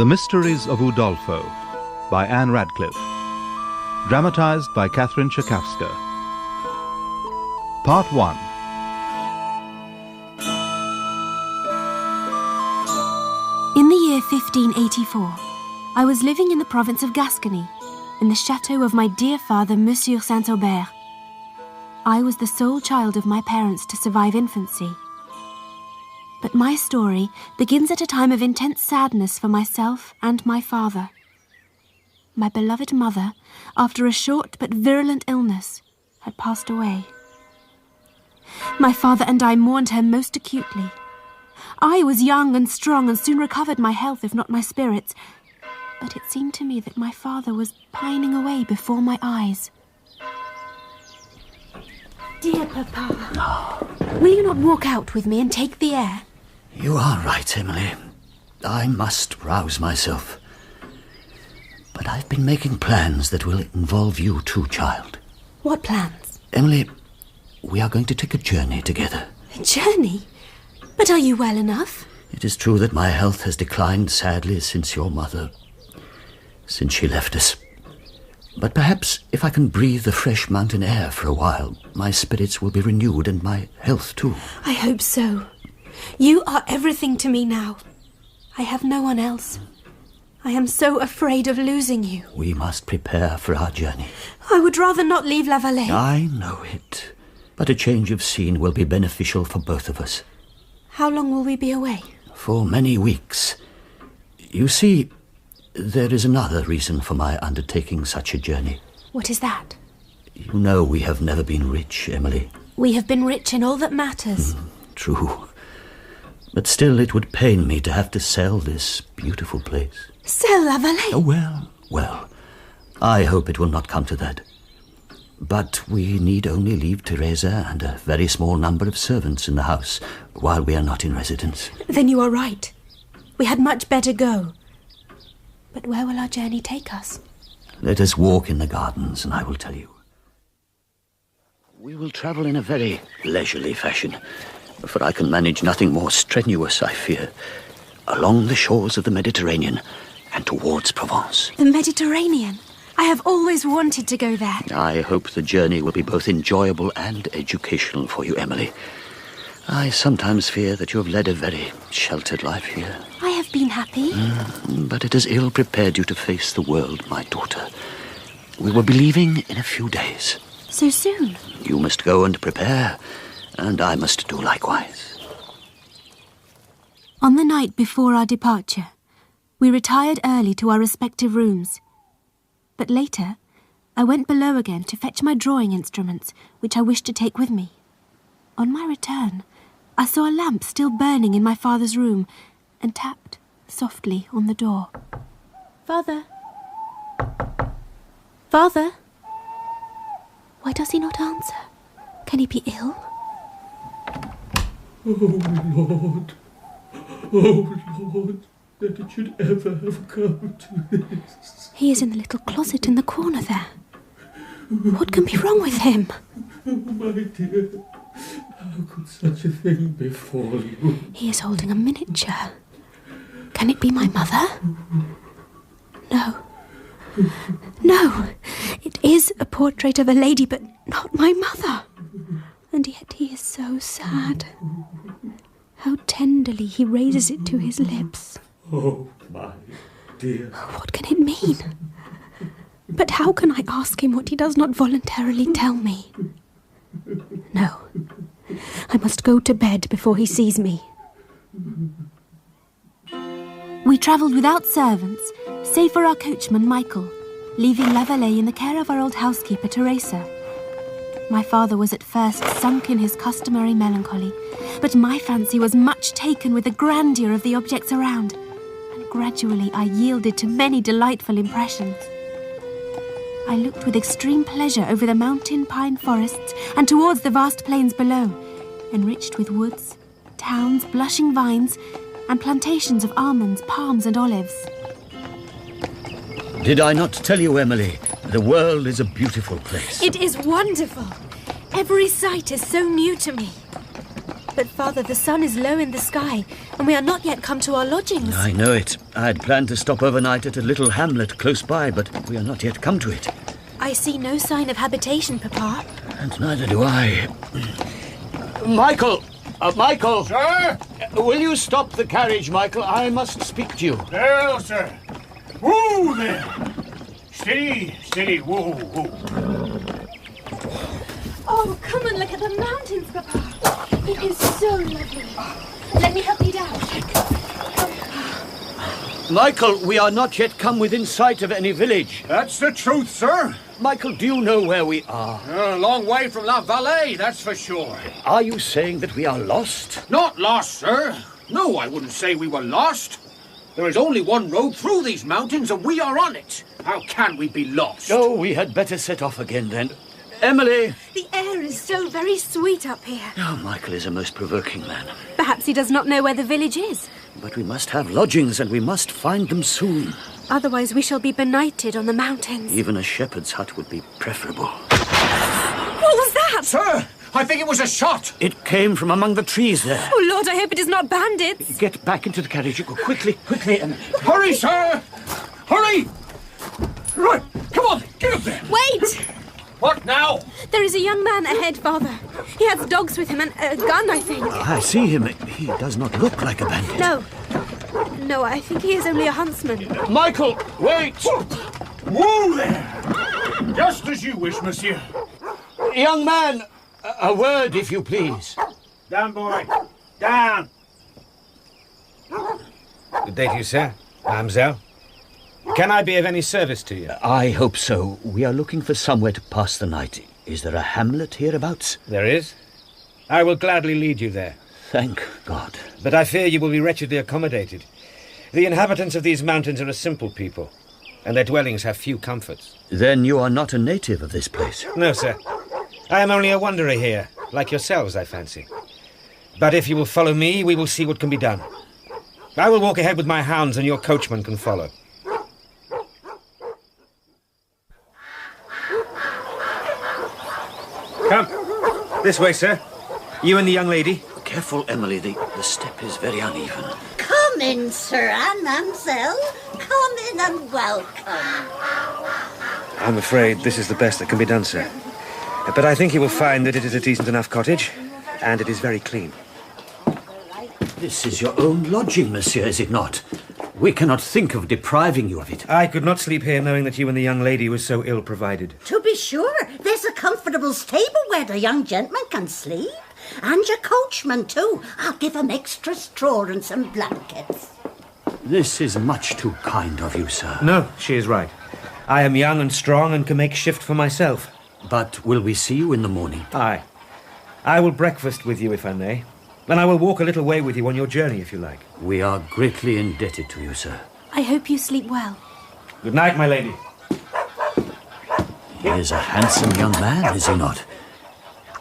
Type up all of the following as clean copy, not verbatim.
Mysteries of Udolpho by Ann Radcliffe. Dramatized by Catherine Tchaikovsky. Part 1. In the year 1584, I was living in the province of Gascony, in the chateau of my dear father, Monsieur Saint-Aubert. I was the sole child of my parents to survive infancy. But my story begins at a time of intense sadness for myself and my father. My beloved mother, after a short but virulent illness, had passed away. My father and I mourned her most acutely. I was young and strong and soon recovered my health, if not my spirits, but it seemed to me that my father was pining away before my eyes. Dear Papa, will you not walk out with me and take the air? You are right, Emily. I must rouse myself. But I've been making plans that will involve you too, child. What plans? Emily, we are going to take a journey together. A journey? But are you well enough? It is true that my health has declined sadly since she left us. But perhaps if I can breathe the fresh mountain air for a while, my spirits will be renewed and my health too. I hope so. You are everything to me now. I have no one else. I am so afraid of losing you. We must prepare for our journey. I would rather not leave La Vallée. I know it. But a change of scene will be beneficial for both of us. How long will we be away? For many weeks. You see, there is another reason for my undertaking such a journey. What is that? You know we have never been rich, Emily. We have been rich in all that matters. True. But still it would pain me to have to sell this beautiful place. Sell La Vallée? Oh, well. I hope it will not come to that. But we need only leave Teresa and a very small number of servants in the house while we are not in residence. Then you are right. We had much better go. But where will our journey take us? Let us walk in the gardens and I will tell you. We will travel in a very leisurely fashion, for I can manage nothing more strenuous, I fear, along the shores of the Mediterranean and towards Provence. The Mediterranean? I have always wanted to go there. I hope the journey will be both enjoyable and educational for you, Emily. I sometimes fear that you have led a very sheltered life here. I have been happy. But it has ill prepared you to face the world, my daughter. We will be leaving in a few days. So soon? You must go and prepare, and I must do likewise. On the night before our departure, we retired early to our respective rooms. But later, I went below again to fetch my drawing instruments, which I wished to take with me. On my return, I saw a lamp still burning in my father's room and tapped softly on the door. Father? Father? Why does he not answer? Can he be ill? Oh, Lord, that it should ever have come to this. He is in the little closet in the corner there. What can be wrong with him? My dear, how could such a thing befall you? He is holding a miniature. Can it be my mother? No, it is a portrait of a lady, but not my mother. And yet he is so sad. How tenderly he raises it to his lips. Oh, my dear. What can it mean? But how can I ask him what he does not voluntarily tell me? No, I must go to bed before he sees me. We travelled without servants, save for our coachman, Michael, leaving La Vallée in the care of our old housekeeper, Teresa. My father was at first sunk in his customary melancholy, but my fancy was much taken with the grandeur of the objects around, and gradually I yielded to many delightful impressions. I looked with extreme pleasure over the mountain pine forests and towards the vast plains below, enriched with woods, towns, blushing vines, and plantations of almonds, palms, and olives. Did I not tell you, Emily, the world is a beautiful place? It is wonderful. Every sight is so new to me. But, Father, the sun is low in the sky, and we are not yet come to our lodgings. I know it. I had planned to stop overnight at a little hamlet close by, but we are not yet come to it. I see no sign of habitation, Papa. And neither do I. Michael! Michael! Sir? Will you stop the carriage, Michael? I must speak to you. Well, sir. Whoa there! Steady, steady, whoa, whoa. Oh, come and look at the mountains, Papa. It is so lovely. Let me help you down. Michael, we are not yet come within sight of any village. That's the truth, sir. Michael, do you know where we are? A long way from La Vallée, that's for sure. Are you saying that we are lost? Not lost, sir. No, I wouldn't say we were lost. There is only one road through these mountains, and we are on it. How can we be lost? Oh, we had better set off again, then. Emily! The air is so very sweet up here. Oh, Michael is a most provoking man. Perhaps he does not know where the village is. But we must have lodgings, and we must find them soon. Otherwise we shall be benighted on the mountains. Even a shepherd's hut would be preferable. What was that? Sir, I think it was a shot. It came from among the trees there. Oh, Lord, I hope it is not bandits. Get back into the carriage. Quickly, quickly, Emily. Hurry, sir! Hurry! Right, come on, get up there. Wait! What now? There is a young man ahead, Father. He has dogs with him and a gun, I think. I see him. He does not look like a bandit. No, I think he is only a huntsman. Michael, wait! Whoa there! Just as you wish, monsieur. Young man, a word, if you please. Down, boy. Down. Good day to you, sir. Mademoiselle. Can I be of any service to you? I hope so. We are looking for somewhere to pass the night. Is there a hamlet hereabouts? There is. I will gladly lead you there. Thank God. But I fear you will be wretchedly accommodated. The inhabitants of these mountains are a simple people, and their dwellings have few comforts. Then you are not a native of this place? No, sir. I am only a wanderer here, like yourselves, I fancy. But if you will follow me, we will see what can be done. I will walk ahead with my hounds, and your coachman can follow. Come. This way, sir. You and the young lady. Careful, Emily. The step is very uneven. Come in, sir and mademoiselle. Come in and welcome. I'm afraid this is the best that can be done, sir. But I think you will find that it is a decent enough cottage, and it is very clean. This is your own lodging, monsieur, is it not? We cannot think of depriving you of it. I could not sleep here knowing that you and the young lady were so ill provided. To be sure, there's a comfortable stable where the young gentleman can sleep. And your coachman, too. I'll give him extra straw and some blankets. This is much too kind of you, sir. No, she is right. I am young and strong and can make shift for myself. But will we see you in the morning? Aye. I will breakfast with you, if I may. And I will walk a little way with you on your journey, if you like. We are greatly indebted to you, sir. I hope you sleep well. Good night, my lady. He is a handsome young man, is he not?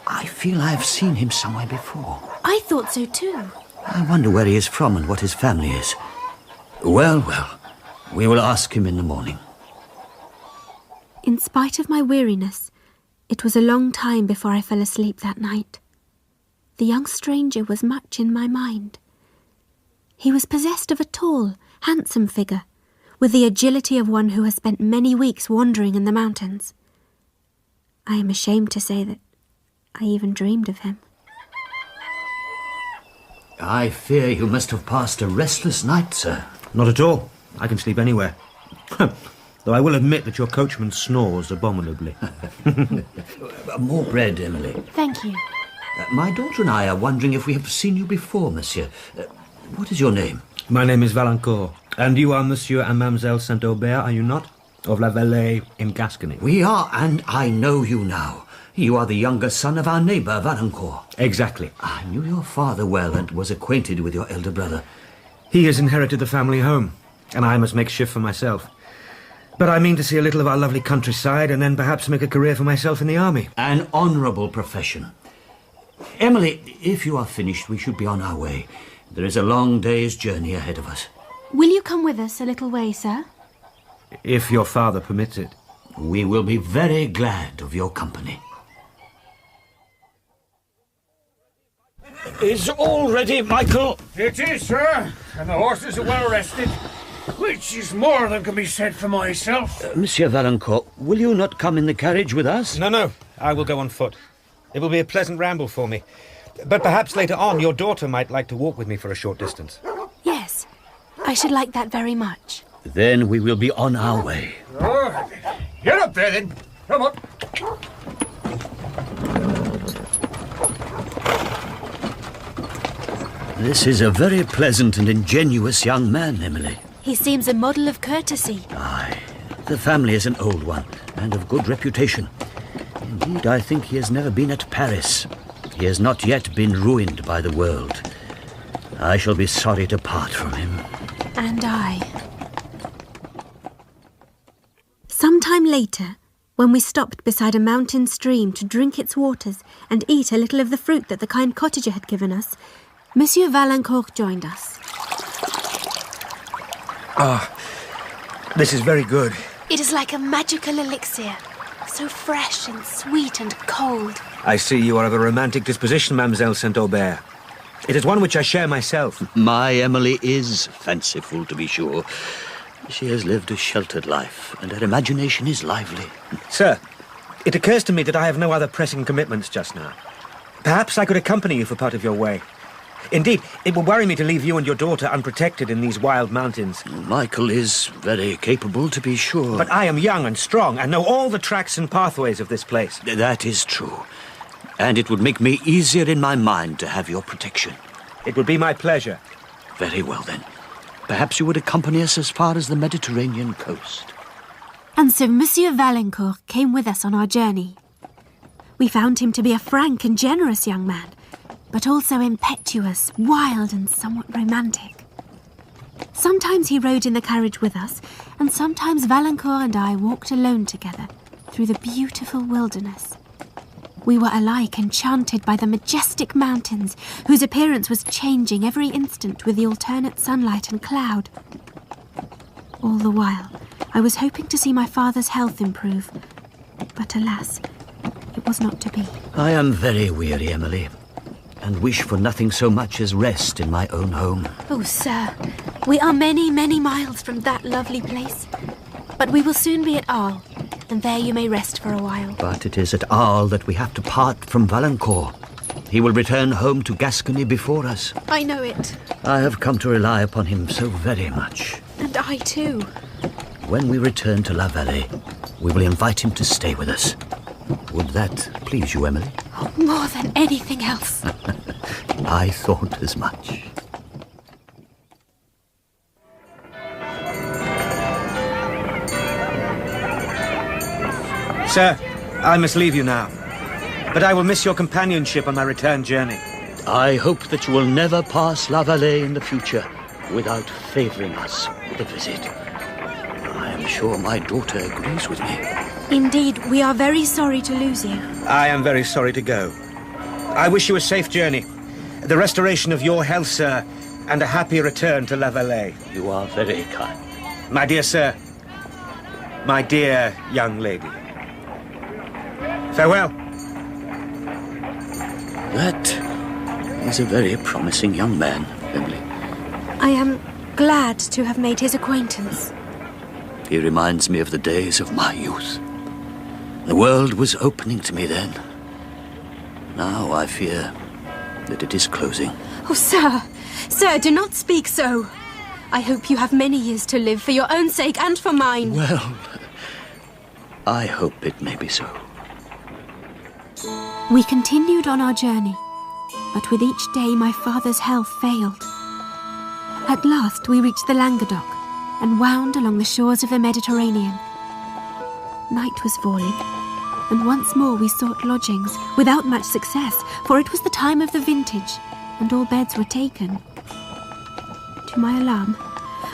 I feel I have seen him somewhere before. I thought so too. I wonder where he is from and what his family is. Well, we will ask him in the morning. In spite of my weariness, it was a long time before I fell asleep that night. The young stranger was much in my mind. He was possessed of a tall, handsome figure, with the agility of one who has spent many weeks wandering in the mountains. I am ashamed to say that I even dreamed of him. I fear you must have passed a restless night, sir. Not at all. I can sleep anywhere. Though I will admit that your coachman snores abominably. More bread, Emily. Thank you. My daughter and I are wondering if we have seen you before, monsieur. What is your name? My name is Valancourt. And you are Monsieur and Mademoiselle Saint-Aubert, are you not? Of La Vallée in Gascony. We are, and I know you now. You are the younger son of our neighbour, Valancourt. Exactly. I knew your father well and was acquainted with your elder brother. He has inherited the family home, and I must make shift for myself. But I mean to see a little of our lovely countryside and then perhaps make a career for myself in the army. An honourable profession. Emily, if you are finished, we should be on our way. There is a long day's journey ahead of us. Will you come with us a little way, sir? If your father permits it. We will be very glad of your company. is all ready, Michael. It is, sir, and the horses are well rested, which is more than can be said for myself. Monsieur Valancourt, will you not come in the carriage with us? No, I will go on foot. It will be a pleasant ramble for me. But perhaps later on your daughter might like to walk with me for a short distance. Yes, I should like that very much. Then we will be on our way. Oh, get up there, then. Come on. This is a very pleasant and ingenuous young man, Emily. He seems a model of courtesy. Aye, the family is an old one, and of good reputation. Indeed, I think he has never been at Paris. He has not yet been ruined by the world. I shall be sorry to part from him. And I. Sometime later, when we stopped beside a mountain stream to drink its waters and eat a little of the fruit that the kind cottager had given us, Monsieur Valancourt joined us. This is very good. It is like a magical elixir, so fresh and sweet and cold. I see you are of a romantic disposition, Mademoiselle St. Aubert. It is one which I share myself. My Emily is fanciful, to be sure. She has lived a sheltered life, and her imagination is lively. Sir, it occurs to me that I have no other pressing commitments just now. Perhaps I could accompany you for part of your way. Indeed, it would worry me to leave you and your daughter unprotected in these wild mountains. Michael is very capable, to be sure. But I am young and strong and know all the tracks and pathways of this place. That is true. And it would make me easier in my mind to have your protection. It would be my pleasure. Very well, then. Perhaps you would accompany us as far as the Mediterranean coast. And so Monsieur Valancourt came with us on our journey. We found him to be a frank and generous young man, but also impetuous, wild, and somewhat romantic. Sometimes he rode in the carriage with us, and sometimes Valancourt and I walked alone together through the beautiful wilderness. We were alike enchanted by the majestic mountains, whose appearance was changing every instant with the alternate sunlight and cloud. All the while, I was hoping to see my father's health improve, but alas, it was not to be. I am very weary, Emily, and wish for nothing so much as rest in my own home. Oh, sir, we are many, many miles from that lovely place. But we will soon be at Arles, and there you may rest for a while. But it is at Arles that we have to part from Valancourt. He will return home to Gascony before us. I know it. I have come to rely upon him so very much. And I too. When we return to La Vallée, we will invite him to stay with us. Would that please you, Emily? Oh, more than anything else. I thought as much. Sir, I must leave you now. But I will miss your companionship on my return journey. I hope that you will never pass La Vallée in the future without favouring us with a visit. I am sure my daughter agrees with me. Indeed, we are very sorry to lose you. I am very sorry to go. I wish you a safe journey, the restoration of your health, sir, and a happy return to La Vallée. You are very kind. My dear sir, my dear young lady. Farewell. That is a very promising young man, Emily. I am glad to have made his acquaintance. He reminds me of the days of my youth. The world was opening to me then. Now I fear that it is closing. Oh, sir! Sir, do not speak so. I hope you have many years to live for your own sake and for mine. Well, I hope it may be so. We continued on our journey, but with each day my father's health failed. At last we reached the Languedoc and wound along the shores of the Mediterranean. Night was falling, and once more we sought lodgings, without much success, for it was the time of the vintage, and all beds were taken. To my alarm,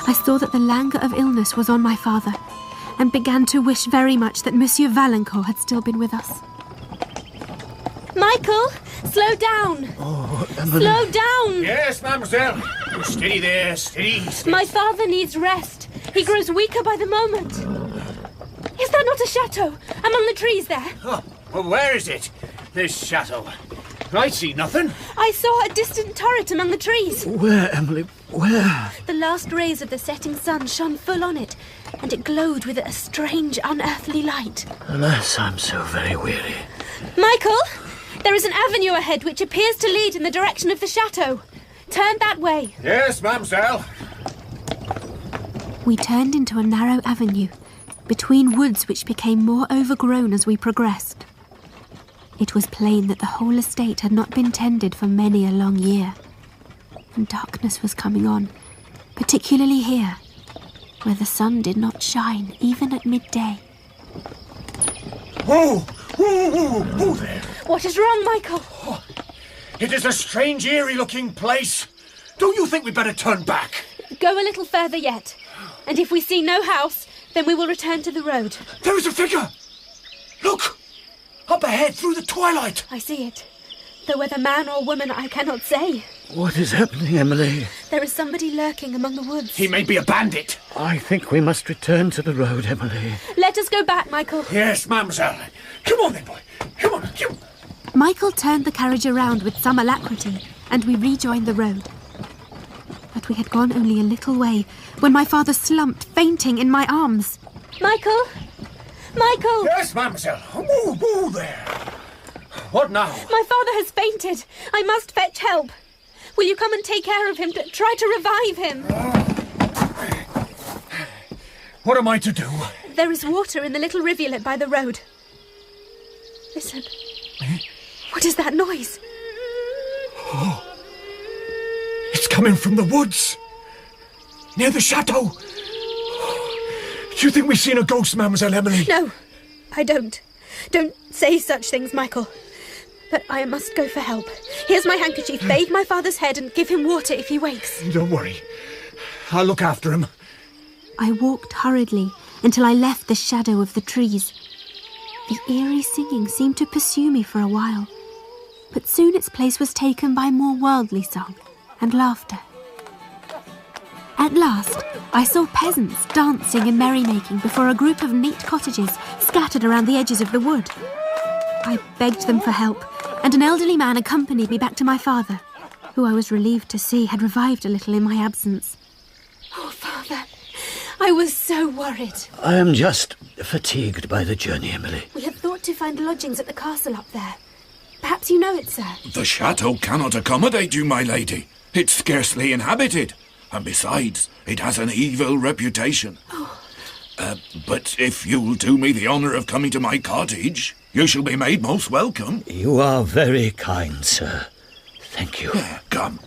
I saw that the languor of illness was on my father, and began to wish very much that Monsieur Valancourt had still been with us. Michael, slow down! Oh, Emily. Slow down! Yes, mademoiselle. Steady there, steady. My father needs rest. He grows weaker by the moment. Is that not a chateau? Among the trees there? Oh, well, where is it? This chateau. I see nothing. I saw a distant turret among the trees. Where, Emily? Where? The last rays of the setting sun shone full on it, and it glowed with a strange, unearthly light. Alas, I'm so very weary. Michael, there is an avenue ahead which appears to lead in the direction of the chateau. Turn that way. Yes, mademoiselle. We turned into a narrow avenue, between woods which became more overgrown as we progressed. It was plain that the whole estate had not been tended for many a long year, and darkness was coming on, particularly here, where the sun did not shine even at midday. Whoa! Whoa, whoa, whoa there! What is wrong, Michael? Oh, it is a strange, eerie-looking place. Don't you think we'd better turn back? Go a little further yet, and if we see no house, then we will return to the road. There is a figure! Look! Up ahead through the twilight! I see it. Though whether man or woman, I cannot say. What is happening, Emily? There is somebody lurking among the woods. He may be a bandit. I think we must return to the road, Emily. Let us go back, Michael. Yes, mademoiselle. Come on then, boy. Come on. Michael turned the carriage around with some alacrity, and we rejoined the road. But we had gone only a little way when my father slumped, fainting in my arms. Michael! Michael! Yes, mademoiselle. Woo there. What now? My father has fainted. I must fetch help. Will you come and take care of him? Try to revive him. What am I to do? There is water in the little rivulet by the road. Listen. What is that noise? Oh. It's coming from the woods. Near the chateau. Do you think we've seen a ghost, Mademoiselle Emily? No, I don't. Don't say such things, Michael. But I must go for help. Here's my handkerchief. Bathe my father's head and give him water if he wakes. Don't worry. I'll look after him. I walked hurriedly until I left the shadow of the trees. The eerie singing seemed to pursue me for a while, but soon its place was taken by more worldly song and laughter. At last, I saw peasants dancing and merrymaking before a group of neat cottages scattered around the edges of the wood. I begged them for help, and an elderly man accompanied me back to my father, who I was relieved to see had revived a little in my absence. Oh, Father, I was so worried. I am just fatigued by the journey, Emily. We had thought to find lodgings at the castle up there. Perhaps you know it, sir. The chateau cannot accommodate you, my lady. It's scarcely inhabited. And besides, it has an evil reputation. Oh. But if you'll do me the honour of coming to my cottage, you shall be made most welcome. You are very kind, sir. Thank you. Yeah, come,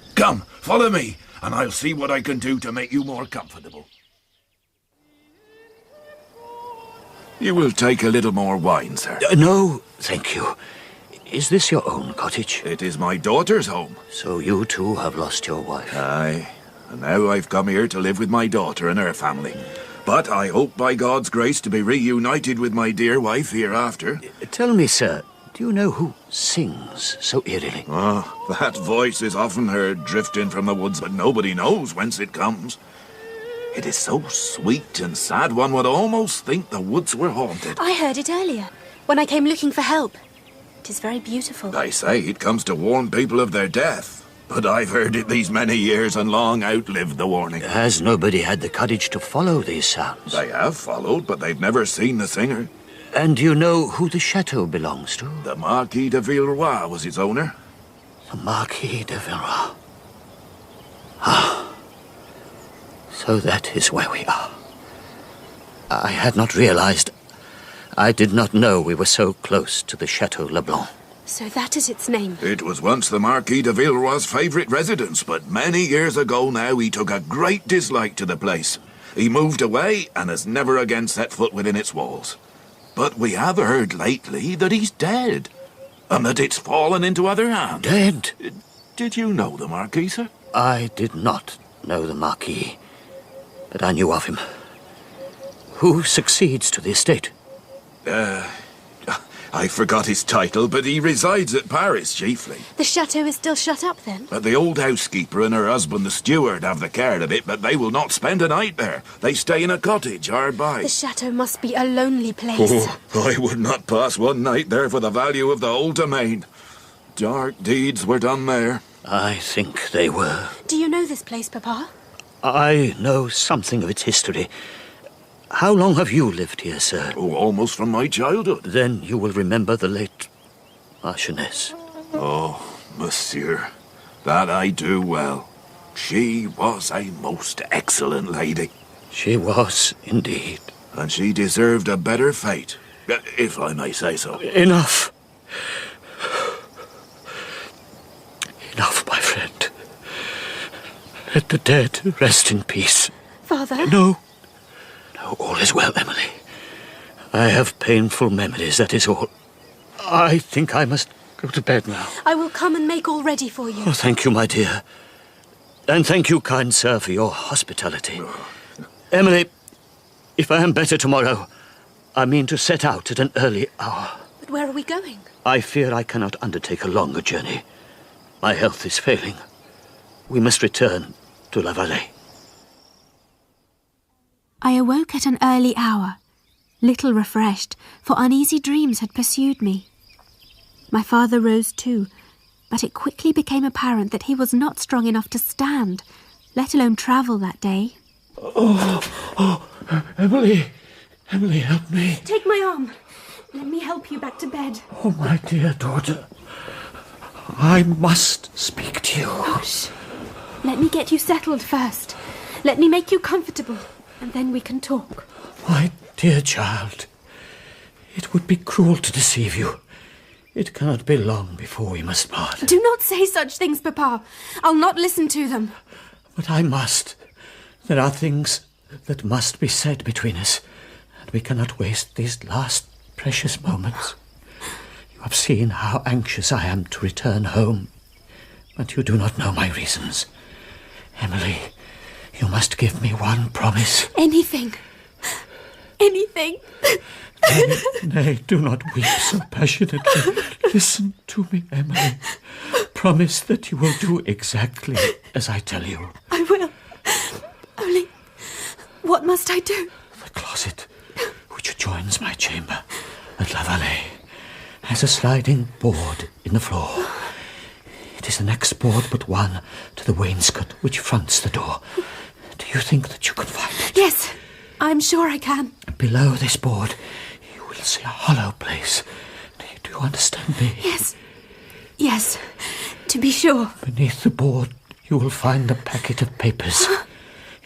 follow me, and I'll see what I can do to make you more comfortable. You will take a little more wine, sir. No, thank you. Is this your own cottage? It is my daughter's home. So you too have lost your wife? Aye, and now I've come here to live with my daughter and her family. But I hope by God's grace to be reunited with my dear wife hereafter. Tell me, sir, do you know who sings so eerily? Oh, that voice is often heard drifting from the woods, but nobody knows whence it comes. It is so sweet and sad one would almost think the woods were haunted. I heard it earlier, when I came looking for help. It is very beautiful. They say it comes to warn people of their death, but I've heard it these many years and long outlived the warning. Has nobody had the courage to follow these sounds? They have followed, but they've never seen the singer. And do you know who the chateau belongs to? The Marquis de Villeroy was its owner. The Marquis de Villeroy. Ah. So that is where we are. I had not realized. I did not know we were so close to the Chateau Leblanc. So that is its name. It was once the Marquis de Villeroy's favourite residence, but many years ago now he took a great dislike to the place. He moved away and has never again set foot within its walls. But we have heard lately that he's dead, and that it's fallen into other hands. Dead? Did you know the Marquis, sir? I did not know the Marquis, but I knew of him. Who succeeds to the estate? I forgot his title, but he resides at Paris, chiefly. The chateau is still shut up, then? But the old housekeeper and her husband, the steward, have the care of it, but they will not spend a night there. They stay in a cottage hard by. The chateau must be a lonely place. Oh, I would not pass one night there for the value of the whole domain. Dark deeds were done there. I think they were. Do you know this place, Papa? I know something of its history. How long have you lived here, sir? Oh, almost from my childhood. Then you will remember the late Marchioness. Oh, monsieur, that I do well. She was a most excellent lady. She was, indeed. And she deserved a better fate, if I may say so. Enough. Enough, my friend. Let the dead rest in peace. Father? No. No, all is well, Emily. I have painful memories, that is all. I think I must go to bed now. I will come and make all ready for you. Oh, thank you, my dear. And thank you, kind sir, for your hospitality. Emily, if I am better tomorrow, I mean to set out at an early hour. But where are we going? I fear I cannot undertake a longer journey. My health is failing. We must return to La Vallée. I awoke at an early hour, little refreshed, for uneasy dreams had pursued me. My father rose too, but it quickly became apparent that he was not strong enough to stand, let alone travel that day. Emily, help me. Take my arm. Let me help you back to bed. Oh, my dear daughter, I must speak to you. Hush. Let me get you settled first. Let me make you comfortable, and then we can talk. My dear child, it would be cruel to deceive you. It cannot be long before we must part. Do not say such things, Papa. I'll not listen to them. But I must. There are things that must be said between us, and we cannot waste these last precious moments. You have seen how anxious I am to return home, but you do not know my reasons. Emily, you must give me one promise. Anything. Anything. Nay, do not weep so passionately. Listen to me, Emily. Promise that you will do exactly as I tell you. I will. Only, what must I do? The closet, which adjoins my chamber at La Vallée, has a sliding board in the floor. It is the next board but one to the wainscot which fronts the door. Do you think that you can find it? Yes, I'm sure I can. Below this board, you will see a hollow place. Do you understand me? Yes, to be sure. Beneath the board, you will find a packet of papers.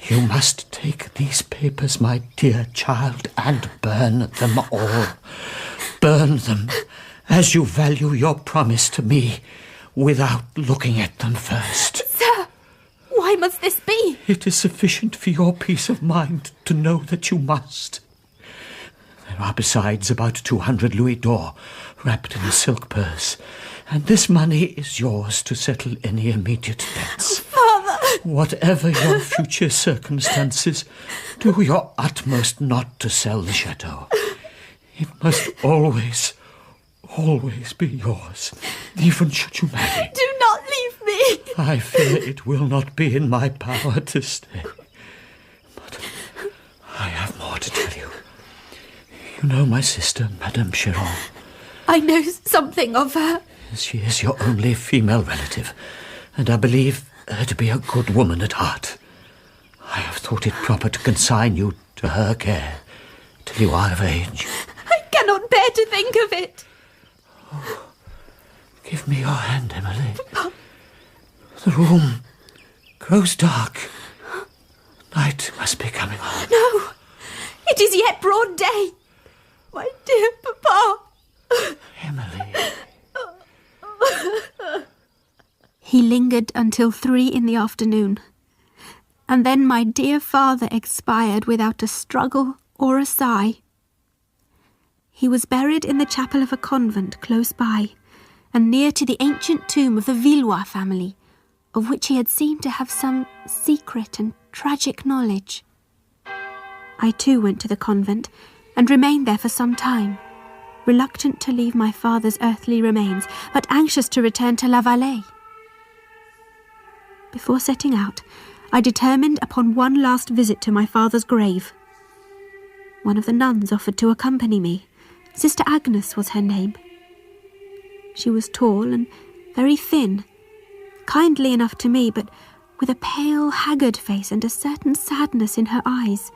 You must take these papers, my dear child, and burn them all. Burn them as you value your promise to me, without looking at them first. Sir, why must this be? It is sufficient for your peace of mind to know that you must. There are besides about 200 louis d'or wrapped in a silk purse, and this money is yours to settle any immediate debts. Father! Whatever your future circumstances, do your utmost not to sell the chateau. It must always be yours, even should you marry. Do not leave me! I fear it will not be in my power to stay. But I have more to tell you. You know my sister, Madame Cheron. I know something of her. She is your only female relative, and I believe her to be a good woman at heart. I have thought it proper to consign you to her care till you are of age. I cannot bear to think of it. Oh, give me your hand, Emily. The room grows dark. Night must be coming on. No, it is yet broad day. My dear Papa. Emily. He lingered until 3 in the afternoon, and then my dear father expired without a struggle or a sigh. He was buried in the chapel of a convent close by, and near to the ancient tomb of the Villeroy family, of which he had seemed to have some secret and tragic knowledge. I too went to the convent, and remained there for some time, reluctant to leave my father's earthly remains, but anxious to return to La Vallée. Before setting out, I determined upon one last visit to my father's grave. One of the nuns offered to accompany me. Sister Agnes was her name. She was tall and very thin, kindly enough to me, but with a pale, haggard face and a certain sadness in her eyes.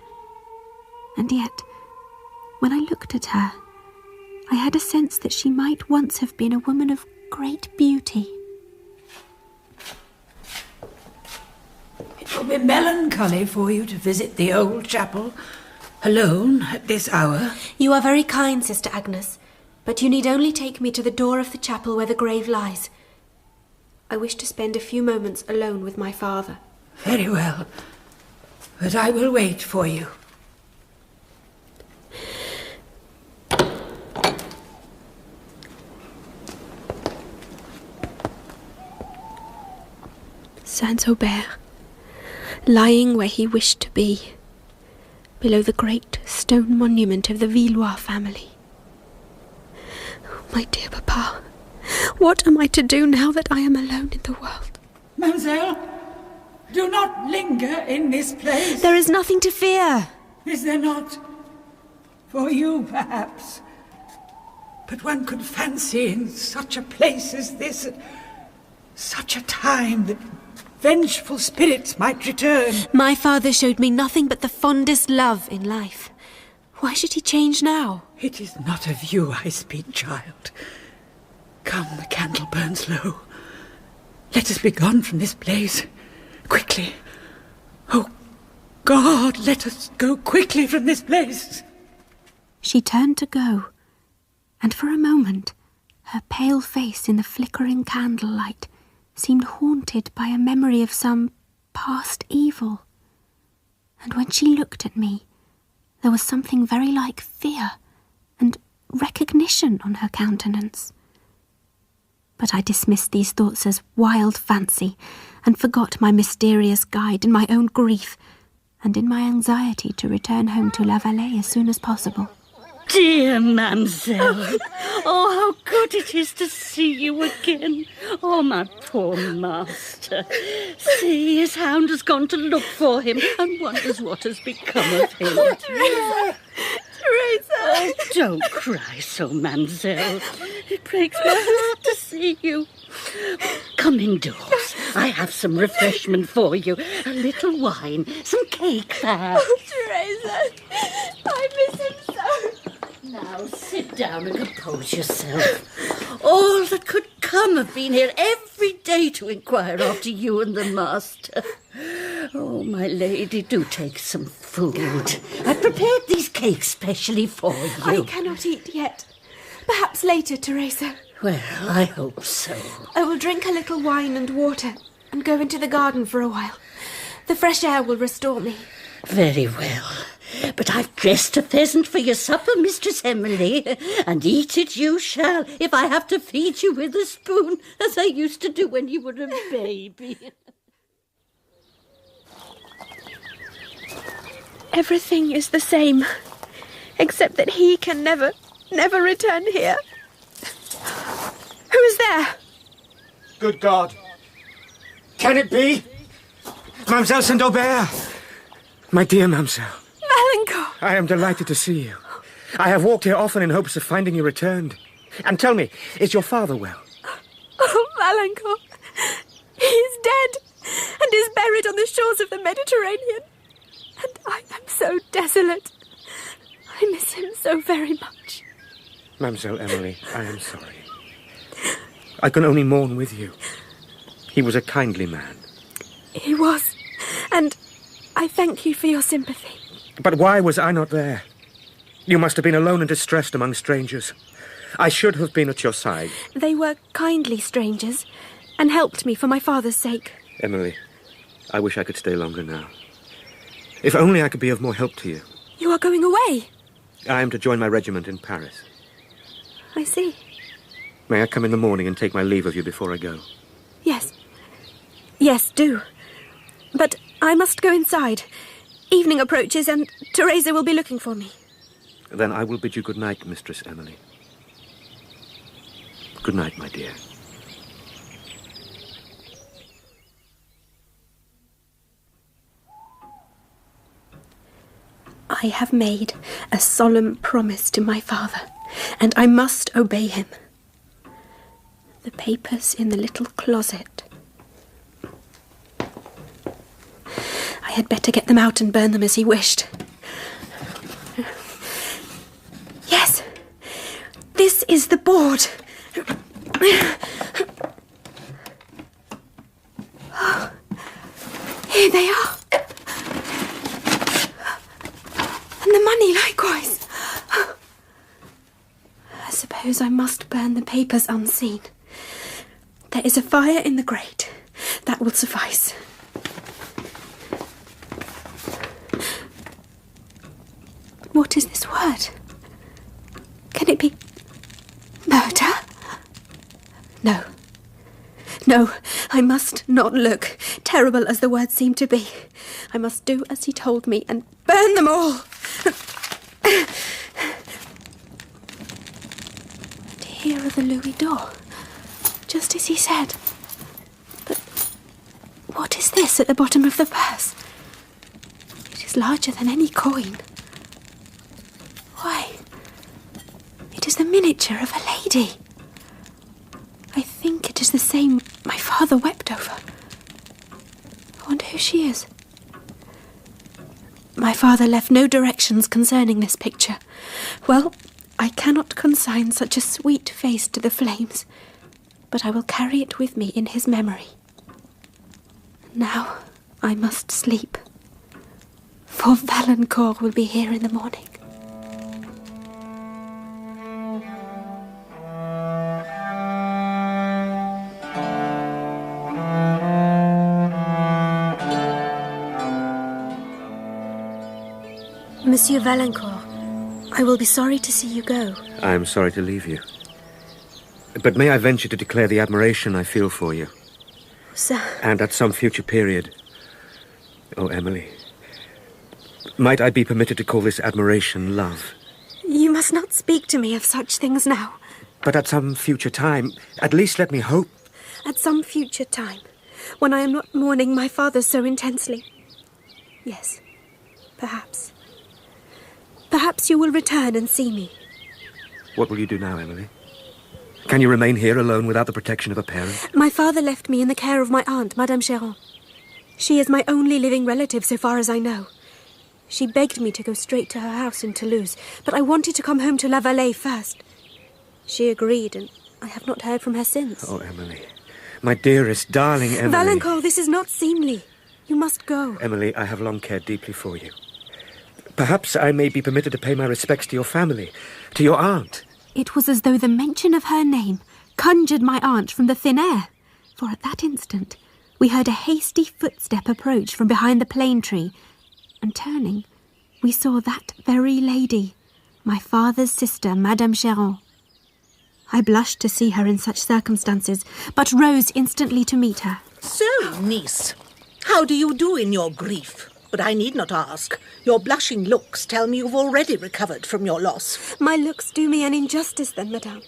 And yet, when I looked at her, I had a sense that she might once have been a woman of great beauty. It will be melancholy for you to visit the old chapel alone at this hour. You are very kind, Sister Agnes, but you need only take me to the door of the chapel where the grave lies. I wish to spend a few moments alone with my father. Very well, but I will wait for you. Saint Aubert, lying where he wished to be, below the great stone monument of the Villeroy family. Oh, my dear papa, what am I to do now that I am alone in the world? Mademoiselle, do not linger in this place. There is nothing to fear. Is there not? For you, perhaps. But one could fancy in such a place as this, at such a time, that vengeful spirits might return. My father showed me nothing but the fondest love in life. Why should he change now? It is not of you I speak, child. Come, the candle burns low. Let us be gone from this place. Quickly. Oh, God, let us go quickly from this place. She turned to go, and for a moment, her pale face in the flickering candlelight seemed haunted by a memory of some past evil. And when she looked at me, there was something very like fear and recognition on her countenance. But I dismissed these thoughts as wild fancy and forgot my mysterious guide in my own grief and in my anxiety to return home to La Vallée as soon as possible. Dear Mademoiselle, oh, how good it is to see you again. Oh, my poor master. See, his hound has gone to look for him and wonders what has become of him. Oh, Teresa! Teresa! Oh, don't cry so, Mademoiselle. It breaks my heart to see you. Come indoors. I have some refreshment for you. A little wine, some cake, perhaps. Oh, Teresa! I miss him so. Now sit down and compose yourself. All that could come have been here every day to inquire after you and the master. Oh, my lady, do take some food. I prepared these cakes specially for you. I cannot eat yet. Perhaps later, Teresa. Well, I hope so. I will drink a little wine and water and go into the garden for a while. The fresh air will restore me. Very well. But I've dressed a pheasant for your supper, Mistress Emily, and eat it you shall, if I have to feed you with a spoon, as I used to do when you were a baby. Everything is the same, except that he can never return here. Who is there? Good God. Can it be? Mademoiselle St. Aubert! My dear Mademoiselle. Valancourt! I am delighted to see you. I have walked here often in hopes of finding you returned. And tell me, is your father well? Oh, Valancourt! He is dead and is buried on the shores of the Mediterranean. And I am so desolate. I miss him so very much. Mademoiselle Emily, I am sorry. I can only mourn with you. He was a kindly man. He was, and I thank you for your sympathy. But why was I not there? You must have been alone and distressed among strangers. I should have been at your side. They were kindly strangers, and helped me for my father's sake. Emily, I wish I could stay longer now. If only I could be of more help to you. You are going away? I am to join my regiment in Paris. I see. May I come in the morning and take my leave of you before I go? Yes. Yes, do. But I must go inside. Evening approaches and Teresa will be looking for me. Then I will bid you good night, Mistress Emily. Good night, my dear. I have made a solemn promise to my father, and I must obey him. The papers in the little closet. I had better get them out and burn them as he wished. Yes, this is the board. Oh, here they are. And the money likewise. I suppose I must burn the papers unseen. There is a fire in the grate. That will suffice. What is this word? Can it be murder? No. No, I must not look, terrible as the words seem to be. I must do as he told me and burn them all. And here are the louis d'or, just as he said. But what is this at the bottom of the purse? It is larger than any coin. Why, it is the miniature of a lady. I think it is the same my father wept over. I wonder who she is. My father left no directions concerning this picture. Well, I cannot consign such a sweet face to the flames, but I will carry it with me in his memory. Now I must sleep, for Valancourt will be here in the morning. Monsieur Valancourt, I will be sorry to see you go. I am sorry to leave you. But may I venture to declare the admiration I feel for you? Sir. And at some future period... Oh, Emily. Might I be permitted to call this admiration love? You must not speak to me of such things now. But at some future time, at least let me hope. At some future time, when I am not mourning my father so intensely. Yes, perhaps. Perhaps you will return and see me. What will you do now, Emily? Can you remain here alone without the protection of a parent? My father left me in the care of my aunt, Madame Cheron. She is my only living relative so far as I know. She begged me to go straight to her house in Toulouse, but I wanted to come home to La Vallée first. She agreed, and I have not heard from her since. Oh, Emily. My dearest, darling Emily. Valancourt, this is not seemly. You must go. Emily, I have long cared deeply for you. Perhaps I may be permitted to pay my respects to your family, to your aunt. It was as though the mention of her name conjured my aunt from the thin air, for at that instant we heard a hasty footstep approach from behind the plane tree, and turning, we saw that very lady, my father's sister, Madame Cheron. I blushed to see her in such circumstances, but rose instantly to meet her. So, niece, how do you do in your grief? But I need not ask. Your blushing looks tell me you've already recovered from your loss. My looks do me an injustice then, madame.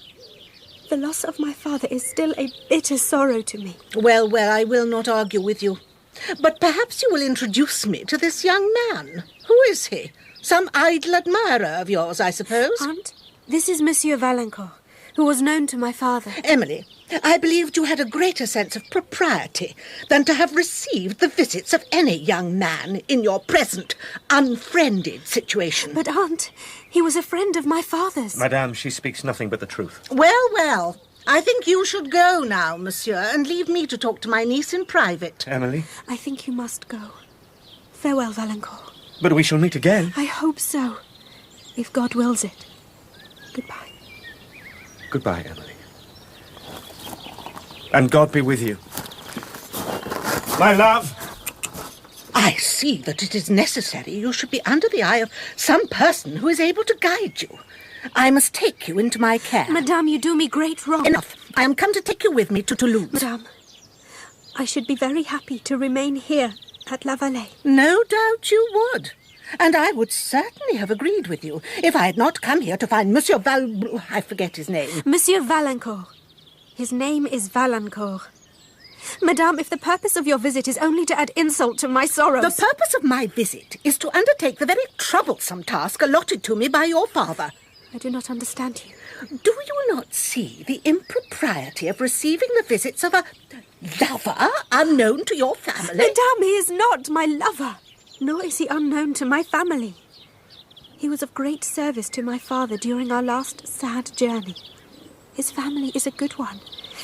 The loss of my father is still a bitter sorrow to me. Well, I will not argue with you. But perhaps you will introduce me to this young man. Who is he? Some idle admirer of yours, I suppose? Aunt, this is Monsieur Valancourt, who was known to my father. Emily, I believed you had a greater sense of propriety than to have received the visits of any young man in your present unfriended situation. But, Aunt, he was a friend of my father's. Madame, she speaks nothing but the truth. Well, I think you should go now, monsieur, and leave me to talk to my niece in private. Emily? I think you must go. Farewell, Valancourt. But we shall meet again. I hope so, if God wills it. Goodbye. Goodbye, Emily. And God be with you. My love! I see that it is necessary you should be under the eye of some person who is able to guide you. I must take you into my care. Madame, you do me great wrong. Enough. I am come to take you with me to Toulouse. Madame, I should be very happy to remain here at La Vallée. No doubt you would. And I would certainly have agreed with you if I had not come here to find Monsieur I forget his name. Monsieur Valancourt. His name is Valancourt. Madame, if the purpose of your visit is only to add insult to my sorrows... The purpose of my visit is to undertake the very troublesome task allotted to me by your father. I do not understand you. Do you not see the impropriety of receiving the visits of a lover unknown to your family? Madame, he is not my lover, nor is he unknown to my family. He was of great service to my father during our last sad journey. His family is a good one.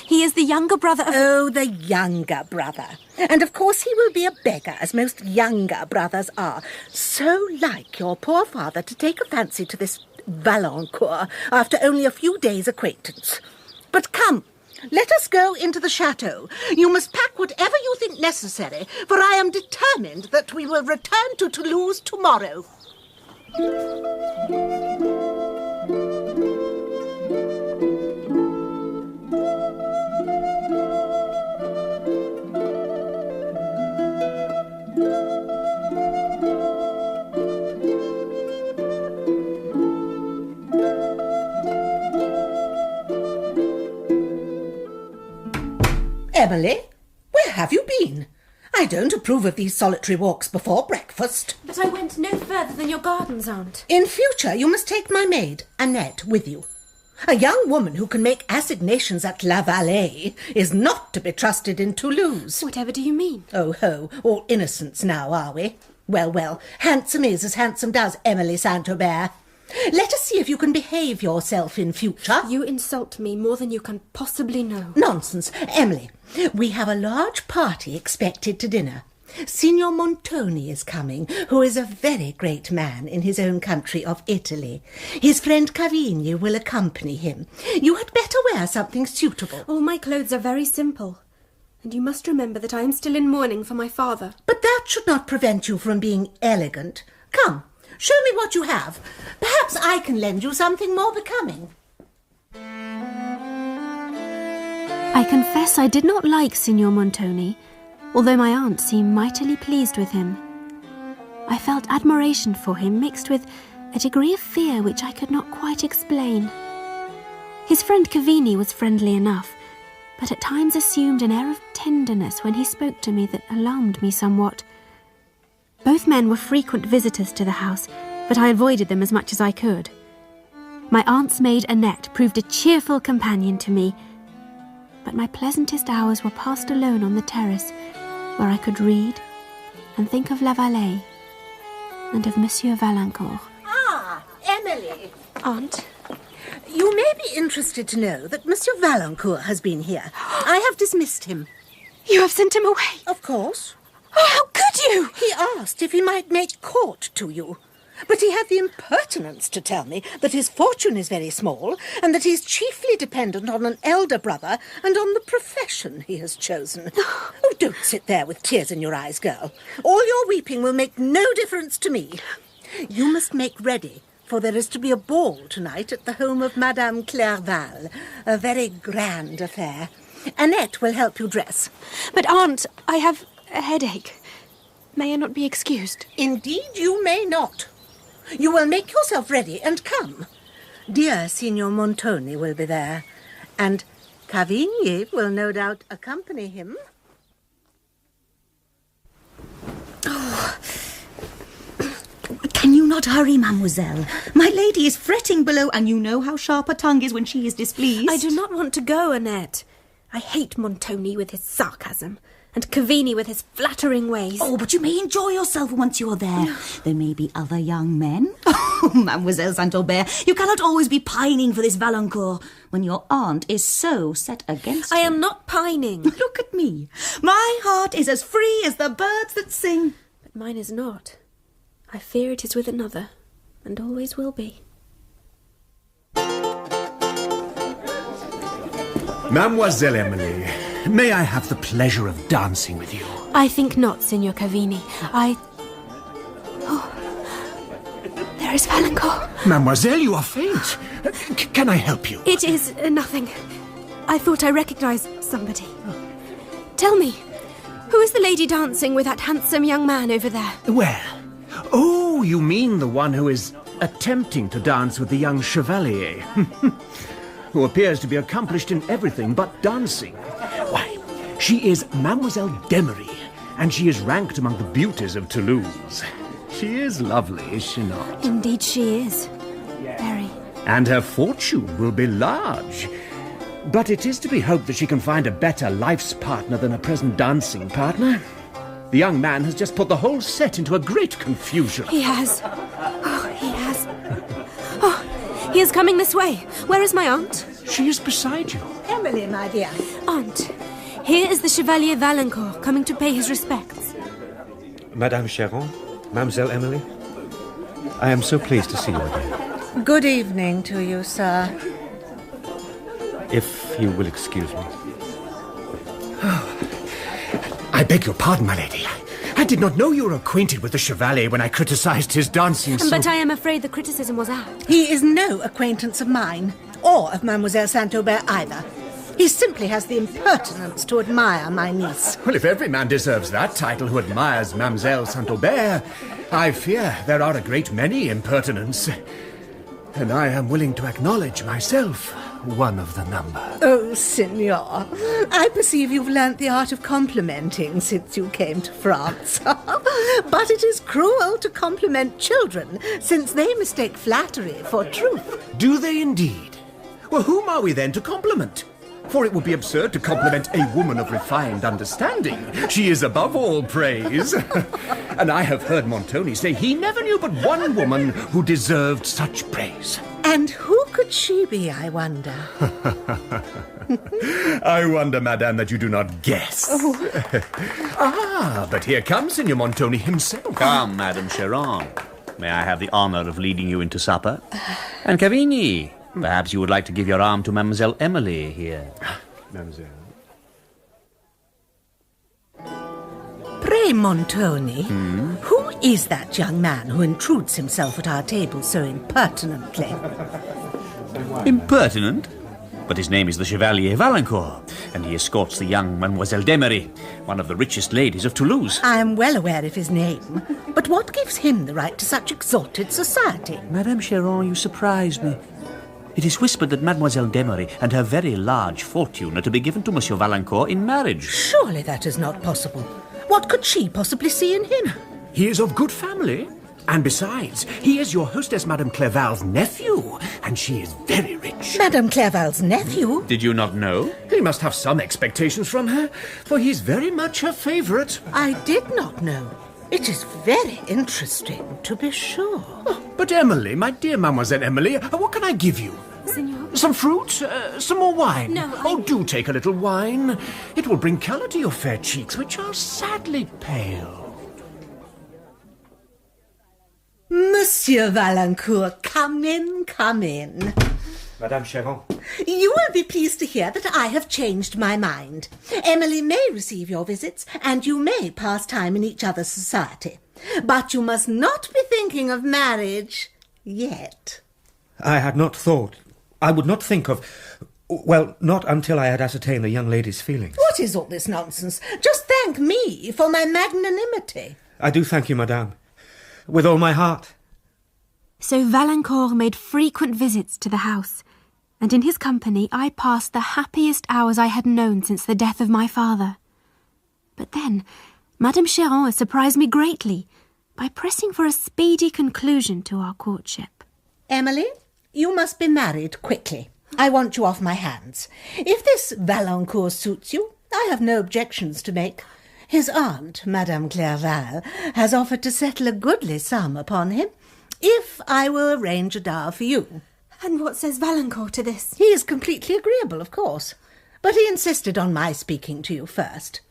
He is the younger brother of... Oh, the younger brother. And of course he will be a beggar, as most younger brothers are. So like your poor father to take a fancy to this Valancourt after only a few days' acquaintance. But come, let us go into the chateau. You must pack whatever you think necessary, for I am determined that we will return to Toulouse tomorrow. Emily, where have you been? I don't approve of these solitary walks before breakfast. But I went no further than your gardens, Aunt. In future, you must take my maid, Annette, with you. A young woman who can make assignations at La Vallée is not to be trusted in Toulouse. Whatever do you mean? Oh ho, all innocence now, are we? Well, well, handsome is as handsome does, Emily Saint-Aubert. Let us see if you can behave yourself in future. You insult me more than you can possibly know. Nonsense. Emily, we have a large party expected to dinner. Signor Montoni is coming, who is a very great man in his own country of Italy. His friend Cavigni will accompany him. You had better wear something suitable. All my clothes are very simple. And you must remember that I am still in mourning for my father. But that should not prevent you from being elegant. Come, show me what you have. Perhaps I can lend you something more becoming. I confess I did not like Signor Montoni, although my aunt seemed mightily pleased with him. I felt admiration for him mixed with a degree of fear which I could not quite explain. His friend Cavigni was friendly enough, but at times assumed an air of tenderness when he spoke to me that alarmed me somewhat. Both men were frequent visitors to the house, but I avoided them as much as I could. My aunt's maid Annette proved a cheerful companion to me, but my pleasantest hours were passed alone on the terrace, where I could read and think of La Vallée and of Monsieur Valancourt. Ah, Emily. Aunt? You may be interested to know that Monsieur Valancourt has been here. I have dismissed him. You have sent him away? Of course. Oh, how could you? He asked if he might make court to you. But he had the impertinence to tell me that his fortune is very small and that he's chiefly dependent on an elder brother and on the profession he has chosen. Oh, don't sit there with tears in your eyes, girl. All your weeping will make no difference to me. You must make ready, for there is to be a ball tonight at the home of Madame Clerval, a very grand affair. Annette will help you dress. But, Aunt, I have a headache. May I not be excused? Indeed, you may not. You will make yourself ready and come. Dear Signor Montoni will be there, and Cavigni will no doubt accompany him. Oh. Can you not hurry, mademoiselle? My lady is fretting below, and you know how sharp her tongue is when she is displeased. I do not want to go, Annette. I hate Montoni with his sarcasm, and Cavigni with his flattering ways. Oh, but you may enjoy yourself once you're there. There may be other young men. Oh, Mademoiselle Saint-Aubert, you cannot always be pining for this Valancourt when your aunt is so set against you. I am not pining. Look at me. My heart is as free as the birds that sing. But mine is not. I fear it is with another, and always will be. Mademoiselle Emily, may I have the pleasure of dancing with you? I think not, Signor Cavigni. Oh, there is Valancourt. Mademoiselle, you are faint. Can I help you? It is nothing. I thought I recognised somebody. Tell me, who is the lady dancing with that handsome young man over there? Where? Oh, you mean the one who is attempting to dance with the young chevalier, who appears to be accomplished in everything but dancing. Why, she is Mademoiselle d'Emery, and she is ranked among the beauties of Toulouse. She is lovely, is she not? Indeed she is. Very. and her fortune will be large. But it is to be hoped that she can find a better life's partner than her present dancing partner. The young man has just put the whole set into a great confusion. He has. Oh, he has. Oh, he is coming this way. Where is my aunt? She is beside you. Emily, my dear. Aunt, here is the Chevalier Valancourt coming to pay his respects. Madame Cheron, Mademoiselle Emily, I am so pleased to see you again. Good evening to you, sir. If you will excuse me. I beg your pardon, my lady. I did not know you were acquainted with the Chevalier when I criticised his dancing so... But I am afraid the criticism was apt. He is no acquaintance of mine, or of Mademoiselle Saint-Aubert either. He simply has the impertinence to admire my niece. Well, if every man deserves that title who admires Mademoiselle Saint-Aubert, I fear there are a great many impertinents. And I am willing to acknowledge myself one of the number. Oh, Signor, I perceive you've learnt the art of complimenting since you came to France. But it is cruel to compliment children, since they mistake flattery for truth. Do they indeed? Well, whom are we then to compliment? For it would be absurd to compliment a woman of refined understanding. She is above all praise. And I have heard Montoni say he never knew but one woman who deserved such praise. And who could she be, I wonder? I wonder, madame, that you do not guess. Oh. But here comes Signor Montoni himself. Come, Madame Cheron. May I have the honour of leading you into supper? And Cavigny, perhaps you would like to give your arm to Mademoiselle Emily here. Mademoiselle. Pray, Montoni, who is that young man who intrudes himself at our table so impertinently? Impertinent? But his name is the Chevalier Valancourt, and he escorts the young Mademoiselle d'Emery, one of the richest ladies of Toulouse. I am well aware of his name, but what gives him the right to such exalted society? Madame Cheron, you surprise me. It is whispered that Mademoiselle d'Emery and her very large fortune are to be given to Monsieur Valancourt in marriage. Surely that is not possible. What could she possibly see in him? He is of good family. And besides, he is your hostess, Madame Clerval's nephew, and she is very rich. Madame Clerval's nephew? Did you not know? He must have some expectations from her, for he's very much her favourite. I did not know. It is very interesting, to be sure. Oh, but Emily, my dear Mademoiselle Emily, what can I give you? Signor? Some fruit? Some more wine? No, Oh, do take a little wine. It will bring colour to your fair cheeks, which are sadly pale. Monsieur Valancourt, come in, come in. Madame Cheron. You will be pleased to hear that I have changed my mind. Emily may receive your visits, and you may pass time in each other's society. But you must not be thinking of marriage yet. I had not thought. I would not think of... Well, not until I had ascertained the young lady's feelings. What is all this nonsense? Just thank me for my magnanimity. I do thank you, madame. With all my heart. So Valancourt made frequent visits to the house, and in his company I passed the happiest hours I had known since the death of my father. But then Madame Cheron surprised me greatly by pressing for a speedy conclusion to our courtship. Emily, you must be married quickly. I want you off my hands. If this Valancourt suits you, I have no objections to make. His aunt, Madame Clerval, has offered to settle a goodly sum upon him, if I will arrange a dower for you. And what says Valancourt to this? He is completely agreeable, of course, but he insisted on my speaking to you first.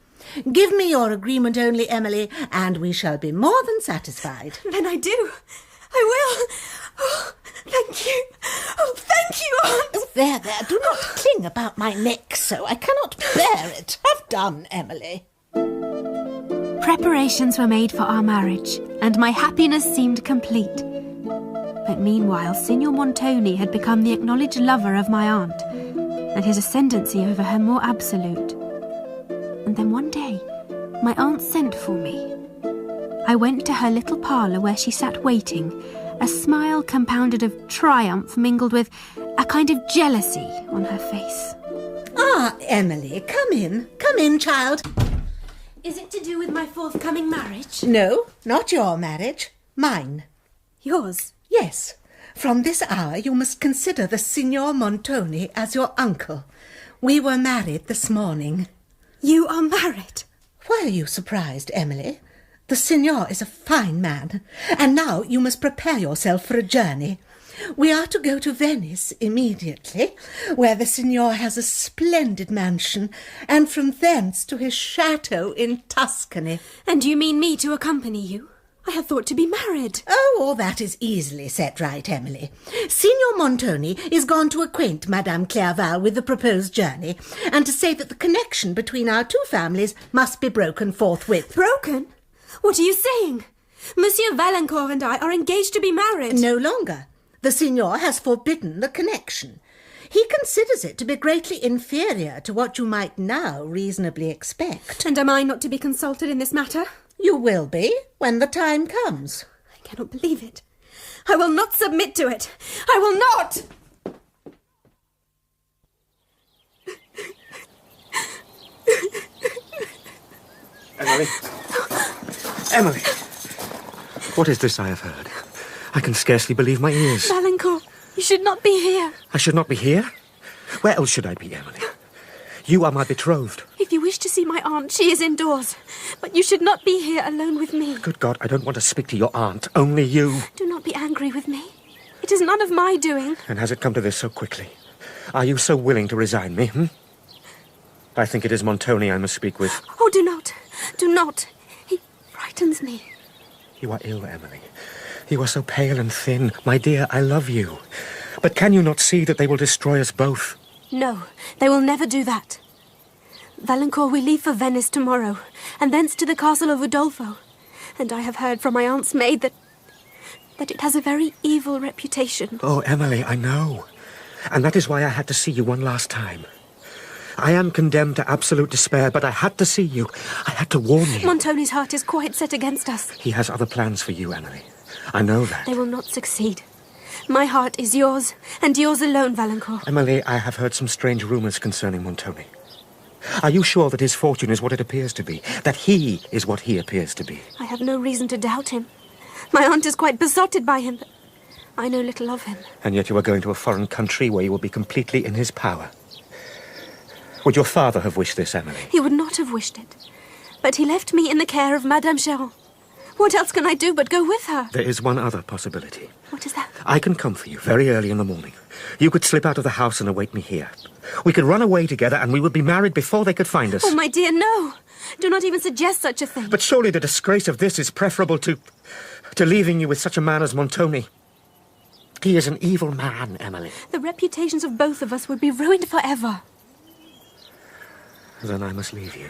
Give me your agreement only, Emily, and we shall be more than satisfied. Then I do. I will. Oh, thank you. Oh, thank you, Aunt. Oh, there, do not cling about my neck so. I cannot bear it. Have done, Emily. Preparations were made for our marriage, and my happiness seemed complete. But meanwhile, Signor Montoni had become the acknowledged lover of my aunt, and his ascendancy over her more absolute. And then one day, my aunt sent for me. I went to her little parlour where she sat waiting, a smile compounded of triumph mingled with a kind of jealousy on her face. Ah, Emily, come in, child. Is it to do with my forthcoming marriage? No, not your marriage. Mine. Yours? Yes. From this hour you must consider the Signor Montoni as your uncle. We were married this morning. You are married? Why are you surprised, Emily? The Signor is a fine man, and now you must prepare yourself for a journey. We are to go to Venice immediately, where the Signor has a splendid mansion, and from thence to his chateau in Tuscany. And you mean me to accompany you? I had thought to be married. Oh, all that is easily set right, Emily. Signor Montoni is gone to acquaint Madame Clerval with the proposed journey, and to say that the connection between our two families must be broken forthwith. Broken? What are you saying? Monsieur Valancourt and I are engaged to be married. No longer. The Signor has forbidden the connection. He considers it to be greatly inferior to what you might now reasonably expect. And am I not to be consulted in this matter? You will be, when the time comes. I cannot believe it. I will not submit to it. I will not! Emily. Emily. What is this I have heard? I can scarcely believe my ears. Valancourt, you should not be here. I should not be here? Where else should I be, Emily? You are my betrothed. If you wish to see my aunt, she is indoors. But you should not be here alone with me. Good God, I don't want to speak to your aunt. Only you. Do not be angry with me. It is none of my doing. And has it come to this so quickly? Are you so willing to resign me, I think it is Montoni I must speak with. Oh, do not. Do not. He frightens me. You are ill, Emily. You are so pale and thin. My dear, I love you. But can you not see that they will destroy us both? No, they will never do that. Valancourt, we leave for Venice tomorrow, and thence to the castle of Udolpho. And I have heard from my aunt's maid that it has a very evil reputation. Oh, Emily, I know. And that is why I had to see you one last time. I am condemned to absolute despair, but I had to see you. I had to warn you. Montoni's heart is quite set against us. He has other plans for you, Emily. I know that. They will not succeed. My heart is yours, and yours alone, Valancourt. Emily, I have heard some strange rumours concerning Montoni. Are you sure that his fortune is what it appears to be? That he is what he appears to be? I have no reason to doubt him. My aunt is quite besotted by him, but I know little of him. And yet you are going to a foreign country where you will be completely in his power. Would your father have wished this, Emily? He would not have wished it. But he left me in the care of Madame Cheron. What else can I do but go with her? There is one other possibility. What is that? I can come for you very early in the morning. You could slip out of the house and await me here. We could run away together and we would be married before they could find us. Oh, my dear, no. Do not even suggest such a thing. But surely the disgrace of this is preferable to leaving you with such a man as Montoni. He is an evil man, Emily. The reputations of both of us would be ruined forever. Then I must leave you.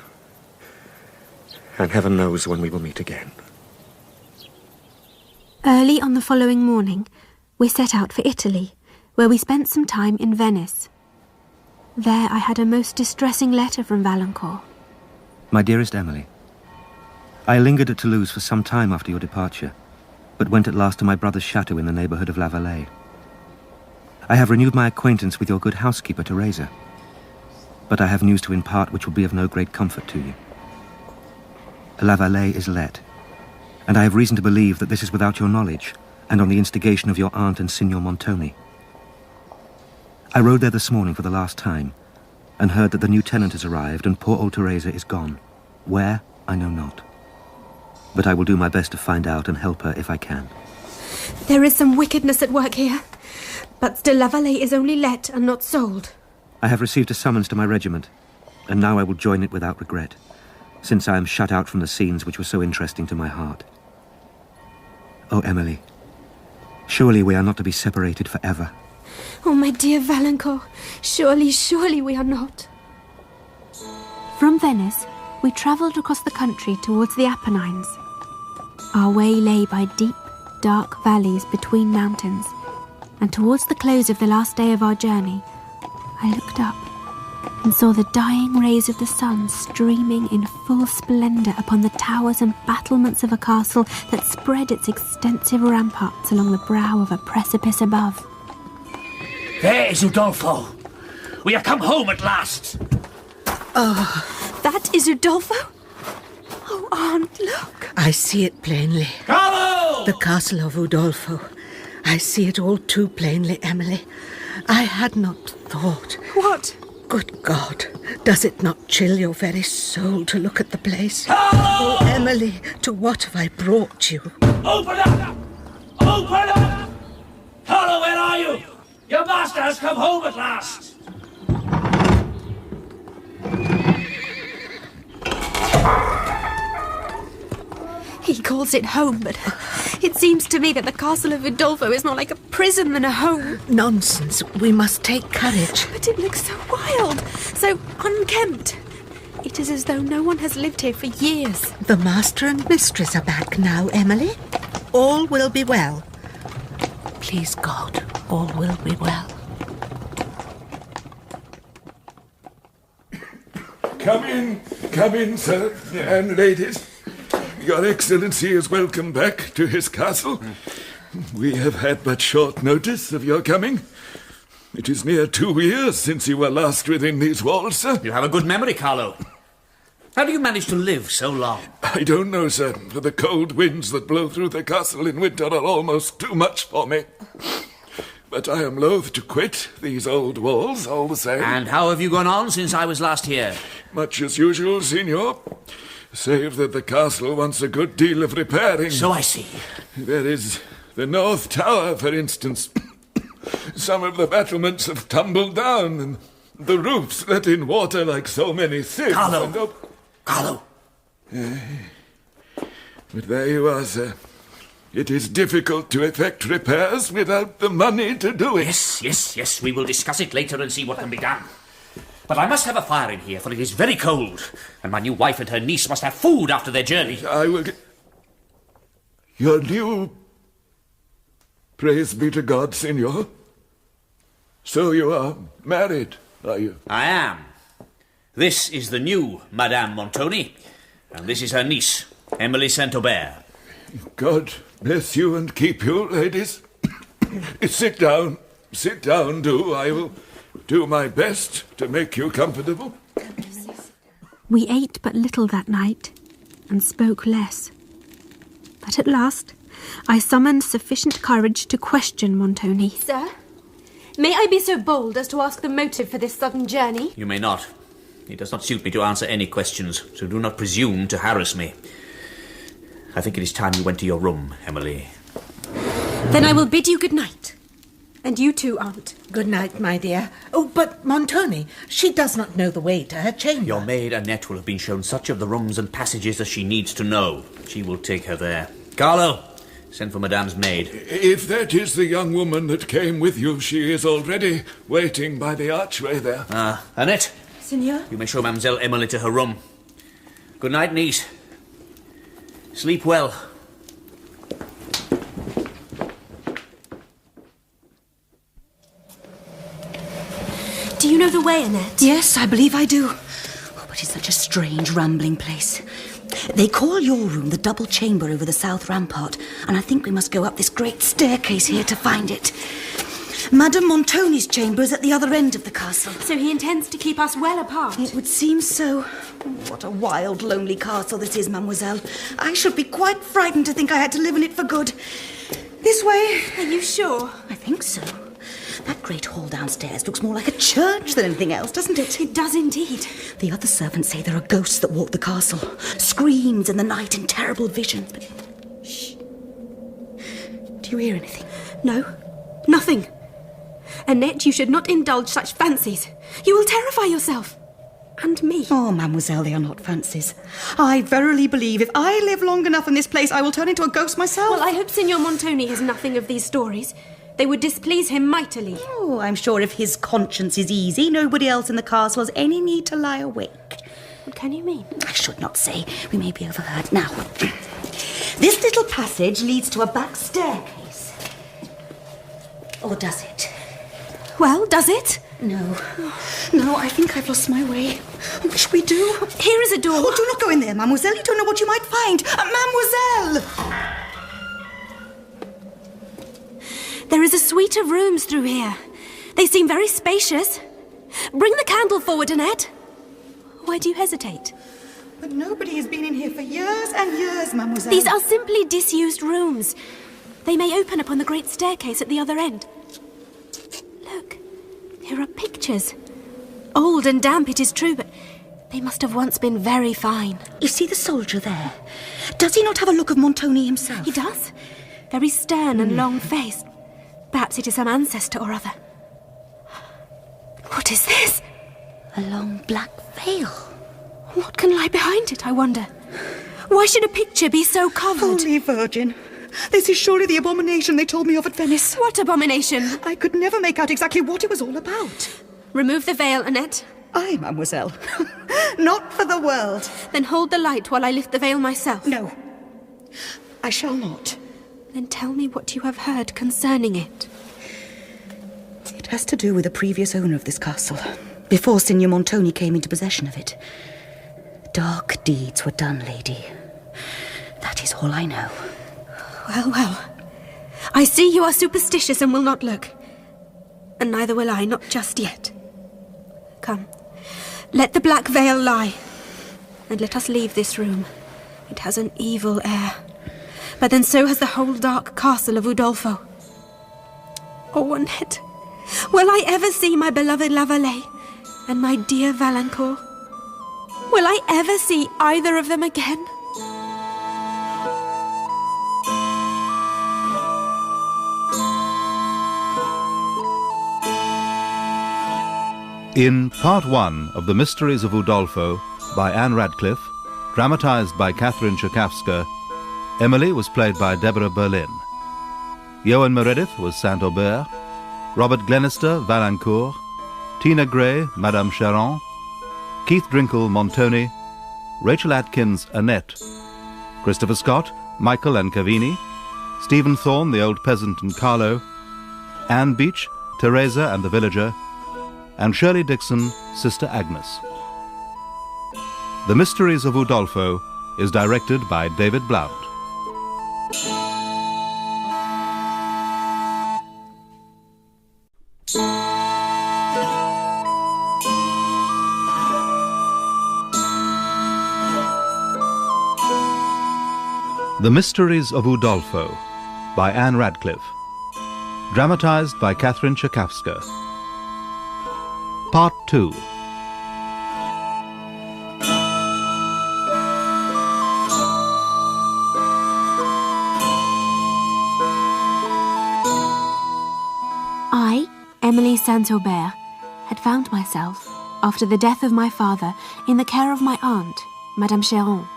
And heaven knows when we will meet again. Early on the following morning, we set out for Italy, where we spent some time in Venice. There I had a most distressing letter from Valancourt. My dearest Emily, I lingered at Toulouse for some time after your departure, but went at last to my brother's chateau in the neighbourhood of La Vallée. I have renewed my acquaintance with your good housekeeper, Teresa, but I have news to impart which will be of no great comfort to you. La Vallée is let, and I have reason to believe that this is without your knowledge, and on the instigation of your aunt and Signor Montoni. I rode there this morning for the last time, and heard that the new tenant has arrived, and poor old Teresa is gone. Where, I know not. But I will do my best to find out and help her if I can. There is some wickedness at work here, but still La Vallée is only let and not sold. I have received a summons to my regiment, and now I will join it without regret, since I am shut out from the scenes which were so interesting to my heart. Oh, Emily, surely we are not to be separated forever. Oh, my dear Valancourt, surely, surely we are not. From Venice, we travelled across the country towards the Apennines. Our way lay by deep, dark valleys between mountains, and towards the close of the last day of our journey, I looked up and saw the dying rays of the sun streaming in full splendour upon the towers and battlements of a castle that spread its extensive ramparts along the brow of a precipice above. There is Udolpho. We are come home at last. Oh. That is Udolpho? Oh, Aunt, look. I see it plainly. Bravo! The castle of Udolpho. I see it all too plainly, Emily. I had not thought. What? Good God, does it not chill your very soul to look at the place? Oh, Emily, to what have I brought you? Open up! Open up! Carlo, where are you? Your master has come home at last! He calls it home, but it seems to me that the castle of Udolpho is more like a prison than a home. Nonsense. We must take courage. But it looks so wild, so unkempt. It is as though no one has lived here for years. The master and mistress are back now, Emily. All will be well. Please God, all will be well. Come in, sir, and ladies. Your Excellency is welcome back to his castle. We have had but short notice of your coming. It is near 2 years since you were last within these walls, sir. You have a good memory, Carlo. How do you manage to live so long? I don't know, sir, for the cold winds that blow through the castle in winter are almost too much for me. But I am loath to quit these old walls all the same. And how have you gone on since I was last here? Much as usual, Signor. Save that the castle wants a good deal of repairing. So I see. There is the North Tower, for instance. Some of the battlements have tumbled down, and the roofs let in water like so many sieves. Carlo! Carlo! But there you are, sir. It is difficult to effect repairs without the money to do it. Yes. We will discuss it later and see what can be done. But I must have a fire in here, for it is very cold, and my new wife and her niece must have food after their journey. I will get... Your new... Praise be to God, Signor. So you are married, are you? I am. This is the new Madame Montoni, and this is her niece, Emily St. Aubert. God bless you and keep you, ladies. Sit down, do. I will do my best to make you comfortable. We ate but little that night, and spoke less. But at last, I summoned sufficient courage to question Montoni. Sir, may I be so bold as to ask the motive for this sudden journey? You may not. It does not suit me to answer any questions, so do not presume to harass me. I think it is time you went to your room, Emily. Then I will bid you good night. And you too, Aunt. Good night, my dear. Oh, but Montoni, she does not know the way to her chamber. Your maid Annette will have been shown such of the rooms and passages as she needs to know. She will take her there. Carlo, send for Madame's maid. If that is the young woman that came with you, she is already waiting by the archway there. Annette. Signor? You may show Mademoiselle Emily to her room. Good night, niece. Sleep well. Do you know the way, Annette? Yes, I believe I do. Oh, but it's such a strange, rambling place. They call your room the double chamber over the south rampart, and I think we must go up this great staircase here to find it. Madame Montoni's chamber is at the other end of the castle. So he intends to keep us well apart? It would seem so. What a wild, lonely castle this is, mademoiselle. I should be quite frightened to think I had to live in it for good. This way. Are you sure? I think so. That great hall downstairs looks more like a church than anything else, doesn't it? It does indeed. The other servants say there are ghosts that walk the castle. Screams in the night and terrible visions. But... Shh. Do you hear anything? No. Nothing. Annette, you should not indulge such fancies. You will terrify yourself. And me. Oh, mademoiselle, they are not fancies. I verily believe if I live long enough in this place, I will turn into a ghost myself. Well, I hope Signor Montoni has nothing of these stories. They would displease him mightily. Oh, I'm sure if his conscience is easy, nobody else in the castle has any need to lie awake. What can you mean? I should not say. We may be overheard. Now, this little passage leads to a back staircase. Or does it? Well, does it? No. No, I think I've lost my way. What shall we do? Here is a door. Oh, do not go in there, mademoiselle. You don't know what you might find. Mademoiselle! There is a suite of rooms through here. They seem very spacious. Bring the candle forward, Annette. Why do you hesitate? But nobody has been in here for years and years, mademoiselle. These are simply disused rooms. They may open upon the great staircase at the other end. Look, here are pictures. Old and damp, it is true, but they must have once been very fine. You see the soldier there? Does he not have a look of Montoni himself? He does. Very stern and long-faced. Perhaps it is some ancestor or other. What is this? A long black veil. What can lie behind it, I wonder? Why should a picture be so covered? Holy Virgin! This is surely the abomination they told me of at Venice. What abomination? I could never make out exactly what it was all about. Remove the veil, Annette. Aye, mademoiselle. Not for the world. Then hold the light while I lift the veil myself. No, I shall not. Then tell me what you have heard concerning it. It has to do with the previous owner of this castle, before Signor Montoni came into possession of it. Dark deeds were done, lady. That is all I know. Well, well. I see you are superstitious and will not look. And neither will I, not just yet. Come, let the black veil lie, and let us leave this room. It has an evil air. But then so has the whole dark castle of Udolpho. Oh, Annette, will I ever see my beloved Lavalais and my dear Valancourt? Will I ever see either of them again? In Part 1 of The Mysteries of Udolpho by Ann Radcliffe, dramatized by Catherine Tchaikovsky, Emily was played by Deborah Berlin. Johan Meredith was Saint Aubert, Robert Glenister, Valancourt, Tina Gray, Madame Cheron, Keith Drinkle, Montoni, Rachel Atkins, Annette, Christopher Scott, Michael and Cavini, Stephen Thorne, the old peasant and Carlo, Anne Beach, Teresa and the villager, and Shirley Dixon, Sister Agnes. The Mysteries of Udolpho is directed by David Blount. The Mysteries of Udolpho by Ann Radcliffe, dramatized by Catherine Tchaikovsky. Part 2. I, Emily Saint-Aubert, had found myself, after the death of my father, in the care of my aunt, Madame Cheron.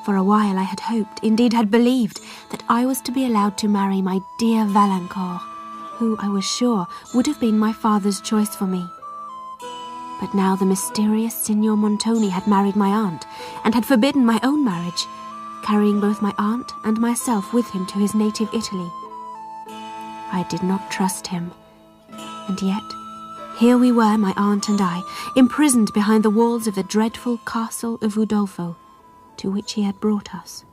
For a while I had hoped, indeed had believed, that I was to be allowed to marry my dear Valancourt, who, I was sure, would have been my father's choice for me. But now the mysterious Signor Montoni had married my aunt, and had forbidden my own marriage, carrying both my aunt and myself with him to his native Italy. I did not trust him, and yet here we were, my aunt and I, imprisoned behind the walls of the dreadful castle of Udolpho, to which he had brought us.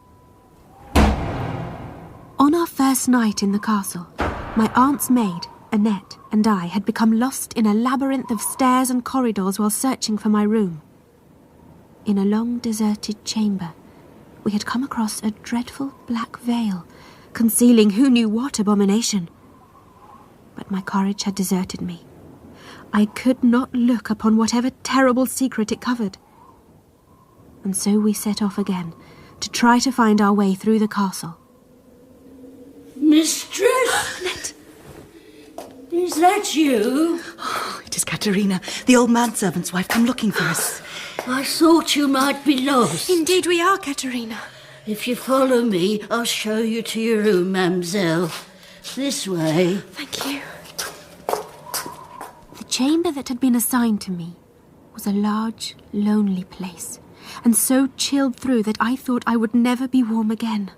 On our first night in the castle, my aunt's maid, Annette, and I had become lost in a labyrinth of stairs and corridors while searching for my room. In a long deserted chamber, we had come across a dreadful black veil, concealing who knew what abomination. But my courage had deserted me. I could not look upon whatever terrible secret it covered. And so we set off again, to try to find our way through the castle. Mistress! Annette! Is that you? Oh, it is Caterina, the old manservant's wife, come looking for us. I thought you might be lost. Indeed we are, Caterina. If you follow me, I'll show you to your room, mademoiselle. This way. Thank you. The chamber that had been assigned to me was a large, lonely place, and so chilled through that I thought I would never be warm again.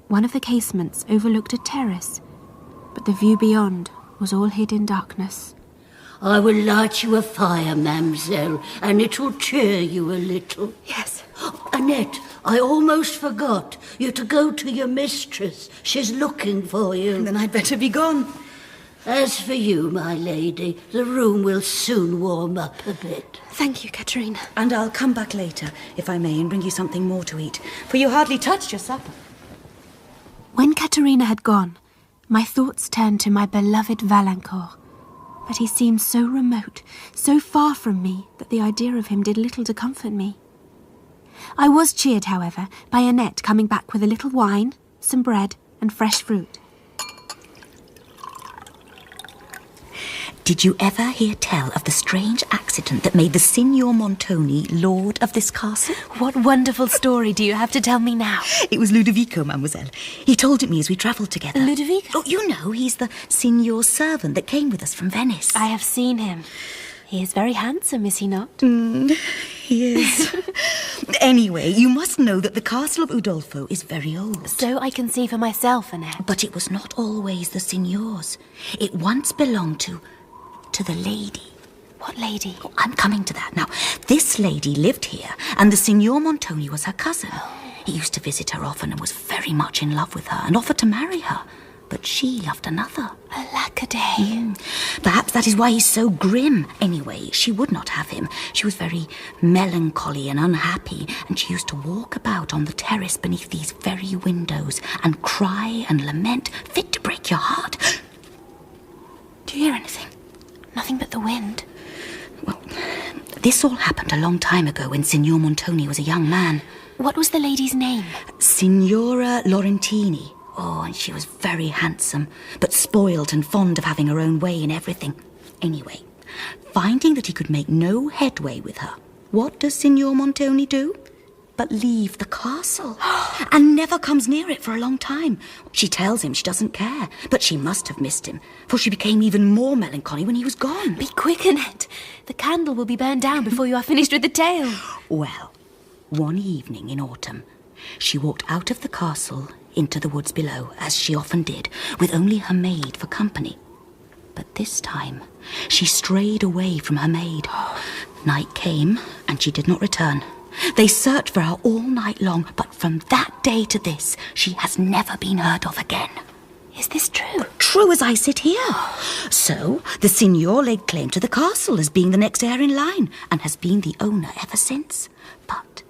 One of the casements overlooked a terrace, but the view beyond was all hid in darkness. I will light you a fire, mademoiselle, and it'll cheer you a little. Yes. Annette, I almost forgot. You're to go to your mistress. She's looking for you. Then I'd better be gone. As for you, my lady, the room will soon warm up a bit. Thank you, Caterina. And I'll come back later, if I may, and bring you something more to eat, for you hardly touched your supper. When Caterina had gone, my thoughts turned to my beloved Valancourt. But he seemed so remote, so far from me, that the idea of him did little to comfort me. I was cheered, however, by Annette coming back with a little wine, some bread, and fresh fruit. Did you ever hear tell of the strange accident that made the Signor Montoni lord of this castle? What wonderful story do you have to tell me now? It was Ludovico, mademoiselle. He told it me as we travelled together. Ludovico? Oh, you know, he's the signor's servant that came with us from Venice. I have seen him. He is very handsome, is he not? He is. Anyway, you must know that the castle of Udolpho is very old. So I can see for myself, Annette. But it was not always the signor's. It once belonged to the lady. What lady? Oh, I'm coming to that. Now, this lady lived here, and the Signor Montoni was her cousin. He used to visit her often and was very much in love with her and offered to marry her. But she loved another. Alackaday. Perhaps that is why he's so grim. Anyway, she would not have him. She was very melancholy and unhappy, and she used to walk about on the terrace beneath these very windows and cry and lament, fit to break your heart. Do you hear anything? Nothing but the wind. Well, this all happened a long time ago when Signor Montoni was a young man. What was the lady's name? Signora Laurentini. Oh, and she was very handsome, but spoiled and fond of having her own way in everything. Anyway, finding that he could make no headway with her, what does Signor Montoni do? But leave the castle, and never comes near it for a long time. She tells him she doesn't care, but she must have missed him, for she became even more melancholy when he was gone. Be quick, Annette. The candle will be burned down before you are finished with the tale. Well, one evening in autumn, she walked out of the castle into the woods below, as she often did, with only her maid for company. But this time, she strayed away from her maid. Night came, and she did not return. They searched for her all night long, but from that day to this, she has never been heard of again. Is this true? True as I sit here. So, the signor laid claim to the castle as being the next heir in line, and has been the owner ever since. But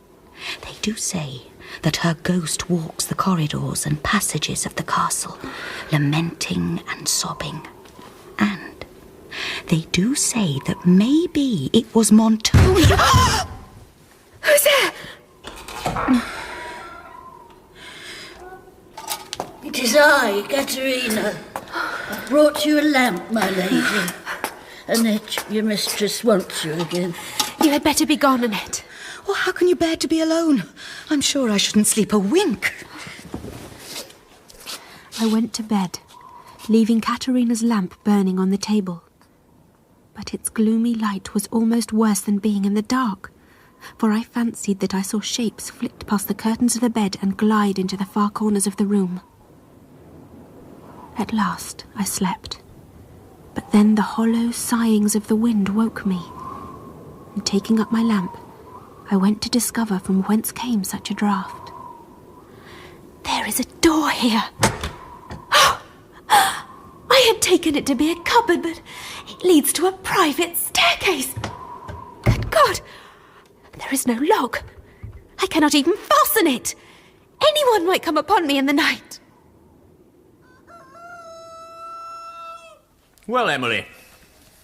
they do say that her ghost walks the corridors and passages of the castle, lamenting and sobbing. And they do say that maybe it was Montoni. Who's there? It is I, Caterina. I brought you a lamp, my lady. Annette, your mistress wants you again. You had better be gone, Annette. Oh, how can you bear to be alone? I'm sure I shouldn't sleep a wink. I went to bed, leaving Caterina's lamp burning on the table. But its gloomy light was almost worse than being in the dark, for I fancied that I saw shapes flit past the curtains of the bed and glide into the far corners of the room. At last I slept, but then the hollow sighings of the wind woke me, and taking up my lamp, I went to discover from whence came such a draught. There is a door here. I had taken it to be a cupboard, but it leads to a private staircase. Good God! There is no lock. I cannot even fasten it. Anyone might come upon me in the night. Well, Emily,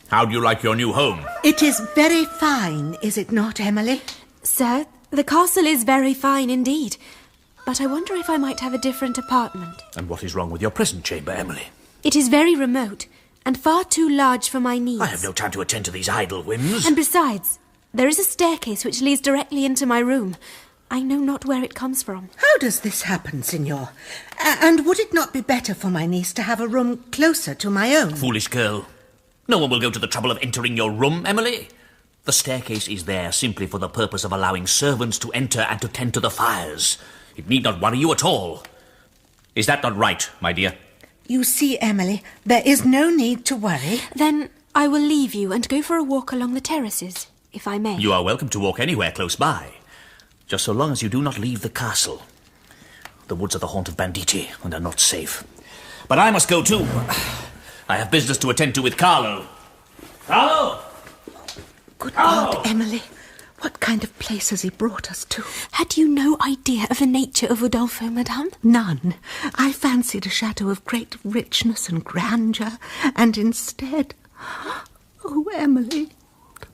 how do you like your new home? It is very fine, is it not, Emily? Sir, the castle is very fine indeed, but I wonder if I might have a different apartment. And what is wrong with your present chamber, Emily? It is very remote, and far too large for my needs. I have no time to attend to these idle whims. And besides, there is a staircase which leads directly into my room. I know not where it comes from. How does this happen, Signor? And would it not be better for my niece to have a room closer to my own? Foolish girl. No one will go to the trouble of entering your room, Emily. The staircase is there simply for the purpose of allowing servants to enter and to tend to the fires. It need not worry you at all. Is that not right, my dear? You see, Emily, there is no need to worry. Then I will leave you and go for a walk along the terraces, if I may. You are welcome to walk anywhere close by, just so long as you do not leave the castle. The woods are the haunt of banditti and are not safe. But I must go too. I have business to attend to with Carlo. Carlo! Good God, Emily. What kind of place has he brought us to? Had you no idea of the nature of Udolpho, madame? None. I fancied a chateau of great richness and grandeur, and instead... Oh, Emily,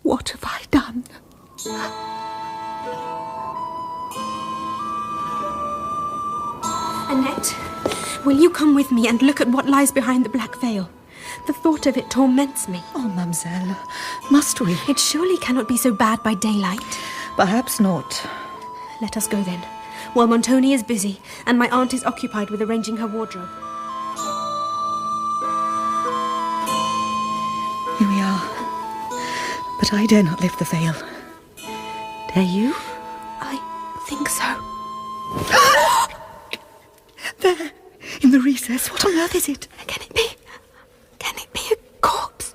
what have I done? Annette, will you come with me and look at what lies behind the black veil? The thought of it torments me. Oh, mademoiselle, must we? It surely cannot be so bad by daylight. Perhaps not. Let us go then, while Montoni is busy and my aunt is occupied with arranging her wardrobe. Here we are. But I dare not lift the veil. Dare you? I think so. There, in the recess. What on earth is it? Can it be a corpse?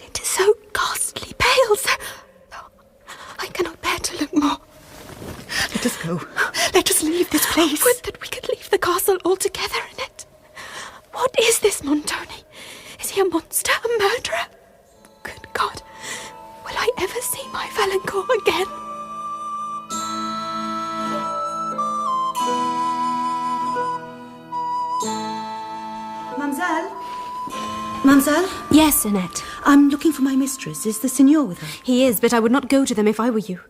It is so ghastly pale, so... I cannot bear to look more. Let us go. Let us leave this place. Would that we could leave the castle altogether, Annette. What is this Montoni? Is he a monster, a murderer? Good God, will I ever see my Valancourt again? Mademoiselle? Yes, Annette. I'm looking for my mistress. Is the Signor with her? He is, but I would not go to them if I were you.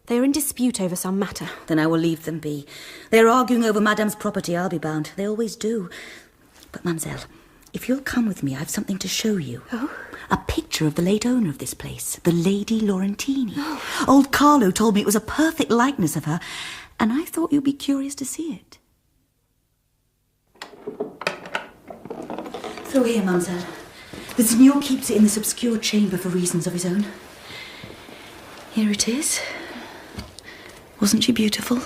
They are in dispute over some matter. Then I will leave them be. They are arguing over Madame's property, I'll be bound. They always do. But, Mademoiselle, if you'll come with me, I have something to show you. Oh? A picture of the late owner of this place, the Lady Laurentini. Oh. Old Carlo told me it was a perfect likeness of her, and I thought you'd be curious to see it. Through here, Mademoiselle. The Signor keeps it in this obscure chamber for reasons of his own. Here it is. Wasn't she beautiful?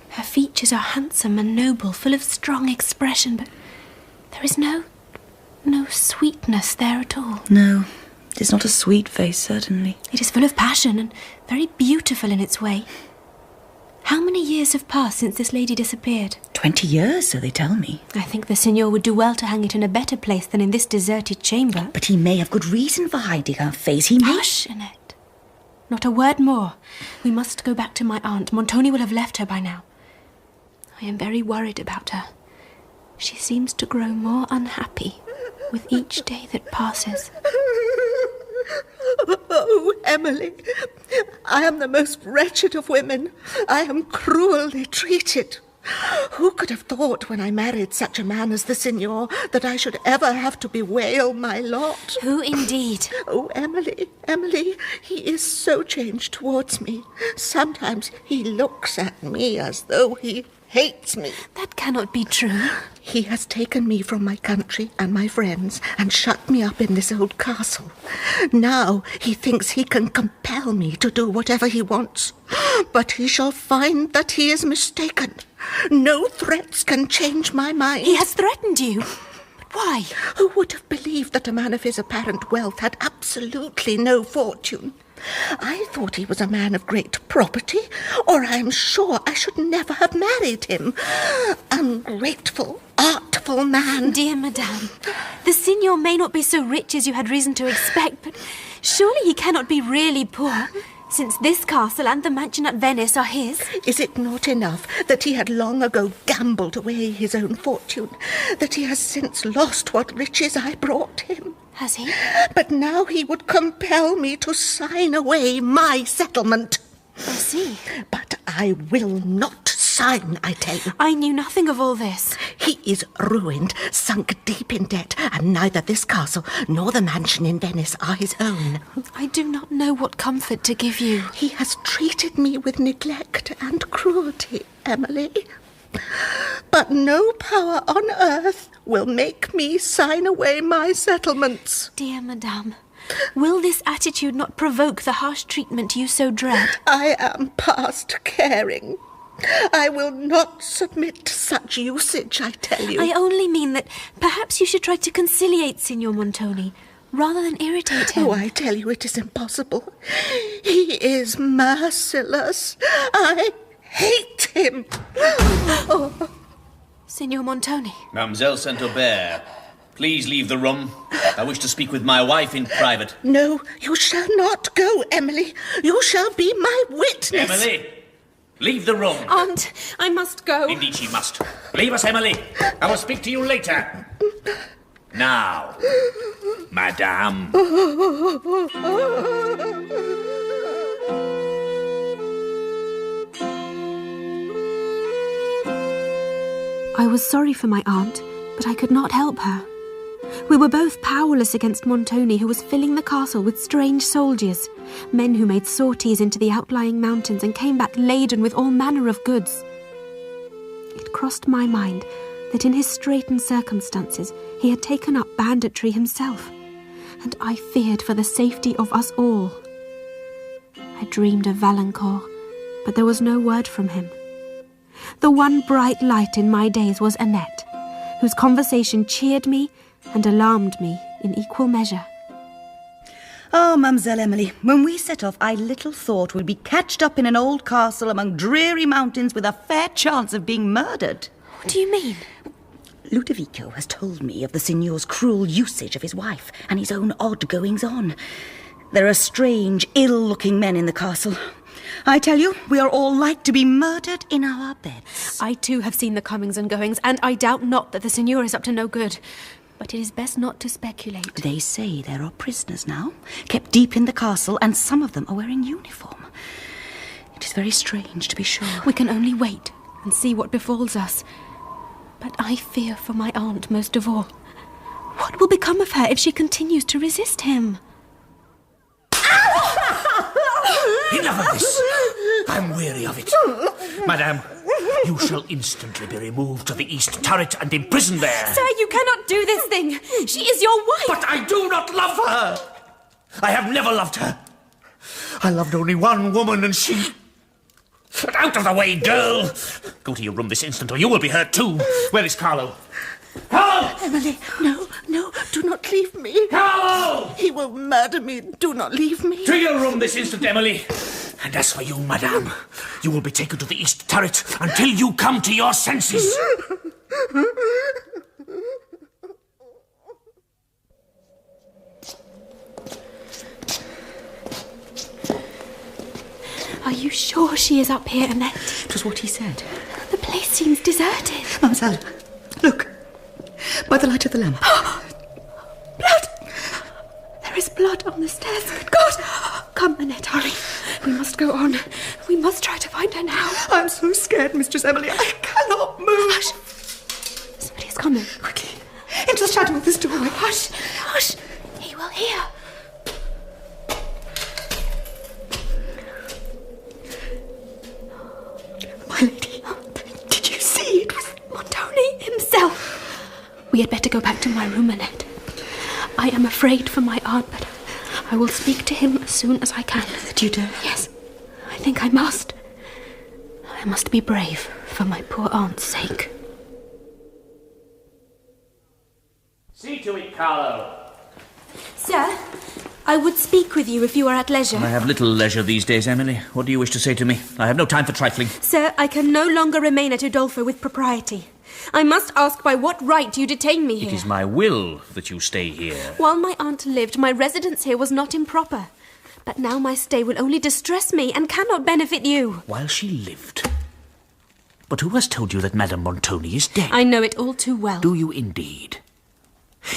Her features are handsome and noble, full of strong expression, but there is no sweetness there at all. No, it is not a sweet face, certainly. It is full of passion and very beautiful in its way. How many years have passed since this lady disappeared? 20 years, so they tell me. I think the Signor would do well to hang it in a better place than in this deserted chamber. But he may have good reason for hiding her face. He may... Hush, Annette. Not a word more. We must go back to my aunt. Montoni will have left her by now. I am very worried about her. She seems to grow more unhappy with each day that passes. Oh, Emily, I am the most wretched of women. I am cruelly treated. Who could have thought when I married such a man as the Signor that I should ever have to bewail my lot? Who indeed? Oh, Emily, he is so changed towards me. Sometimes he looks at me as though he hates me. That cannot be true. He has taken me from my country and my friends and shut me up in this old castle. Now he thinks he can compel me to do whatever he wants. But he shall find that he is mistaken. No threats can change my mind. He has threatened you. But why? Who would have believed that a man of his apparent wealth had absolutely no fortune? I thought he was a man of great property, or I am sure I should never have married him. Ungrateful, artful man. Dear madame, the Signor may not be so rich as you had reason to expect, but surely he cannot be really poor, since this castle and the mansion at Venice are his. Is it not enough that he had long ago gambled away his own fortune, that he has since lost what riches I brought him? Has he? But now he would compel me to sign away my settlement. I see. But I will not sign, I tell you. I knew nothing of all this. He is ruined, sunk deep in debt, and neither this castle nor the mansion in Venice are his own. I do not know what comfort to give you. He has treated me with neglect and cruelty, Emily. But no power on earth will make me sign away my settlements. Dear madame, will this attitude not provoke the harsh treatment you so dread? I am past caring. I will not submit to such usage, I tell you. I only mean that perhaps you should try to conciliate Signor Montoni, rather than irritate him. Oh, I tell you, it is impossible. He is merciless. I hate him. Signor Montoni. Mademoiselle Saint Aubert, Please leave the room. I wish to speak with my wife in private. No, you shall not go, Emily. You shall be my witness. Emily, leave the room. Aunt, I must go. Indeed she must. Leave us, Emily. I will speak to you later. Now, Madame. I was sorry for my aunt, but I could not help her. We were both powerless against Montoni, who was filling the castle with strange soldiers, men who made sorties into the outlying mountains and came back laden with all manner of goods. It crossed my mind that in his straitened circumstances he had taken up banditry himself, and I feared for the safety of us all. I dreamed of Valancourt, but there was no word from him. The one bright light in my days was Annette, whose conversation cheered me and alarmed me in equal measure. Oh, Mademoiselle Emily, when we set off, I little thought we'd be catched up in an old castle among dreary mountains with a fair chance of being murdered. What do you mean? Ludovico has told me of the signor's cruel usage of his wife and his own odd goings-on. There are strange, ill-looking men in the castle. I tell you, we are all like to be murdered in our beds. I too have seen the comings and goings, and I doubt not that the signor is up to no good. But it is best not to speculate. They say there are prisoners now, kept deep in the castle, and some of them are wearing uniform. It is very strange, to be sure. We can only wait and see what befalls us. But I fear for my aunt most of all. What will become of her if she continues to resist him? Enough of this! I'm weary of it. Madame, you shall instantly be removed to the east turret and imprisoned there. Sir, you cannot do this thing. She is your wife. But I do not love her. I have never loved her. I loved only one woman, and she... Out of the way, girl! Go to your room this instant, or you will be hurt too. Where is Carlo? Carlo! Emily, no, do not leave me. Carlo! He will murder me. Do not leave me. To your room this instant, Emily. And as for you, madame, you will be taken to the east turret until you come to your senses. Are you sure she is up here, Annette? It was what he said. The place seems deserted. Mademoiselle, look. By the light of the lamp. Blood! There is blood on the stairs. Good God! Come, Annette, hurry. We must go on. We must try to find her now. I'm so scared, Mistress Emily. I cannot move. Hush. Somebody is coming. Quickly. Into the shadow of this doorway. Hush. Hush. He will hear. My lady, did you see? It was Montoni himself. We had better go back to my room, Annette. I am afraid for my aunt, but I will speak to him as soon as I can. Do you dare? Yes, I think I must. I must be brave for my poor aunt's sake. See to it, Carlo. Sir, I would speak with you if you are at leisure. I have little leisure these days, Emily. What do you wish to say to me? I have no time for trifling. Sir, I can no longer remain at Udolpho with propriety. I must ask by what right you detain me here. It is my will that you stay here. While my aunt lived, my residence here was not improper. But now my stay will only distress me and cannot benefit you. While she lived? But who has told you that Madame Montoni is dead? I know it all too well. Do you indeed?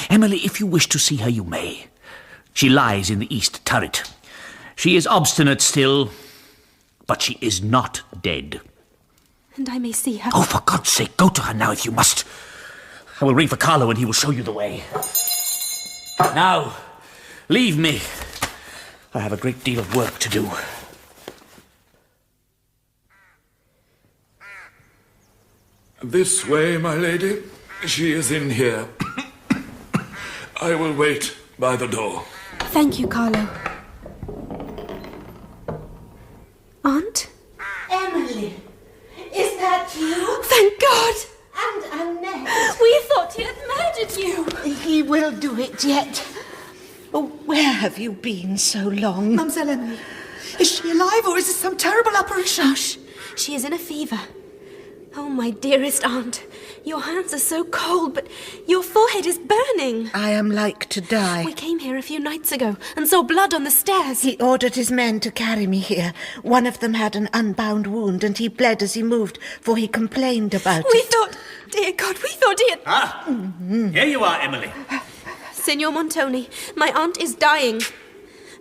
Emily, if you wish to see her, you may. She lies in the east turret. She is obstinate still, but she is not dead. And I may see her. Oh, for God's sake, go to her now if you must. I will ring for Carlo and he will show you the way. Now, leave me. I have a great deal of work to do. This way, my lady. She is in here. I will wait by the door. Thank you, Carlo. Aunt? Emily, is that you? Thank God! And Annette. We thought he had murdered you. He will do it yet. Oh, where have you been so long? Mademoiselle Emily, is she alive or is it some terrible apparition? Hush. She is in a fever. Oh, my dearest aunt, your hands are so cold, but your forehead is burning. I am like to die. We came here a few nights ago and saw blood on the stairs. He ordered his men to carry me here. One of them had an unbound wound, and he bled as he moved, for he complained about We it. thought, dear God, we thought he had... Here you are, Emily. Signor Montoni, my aunt is dying.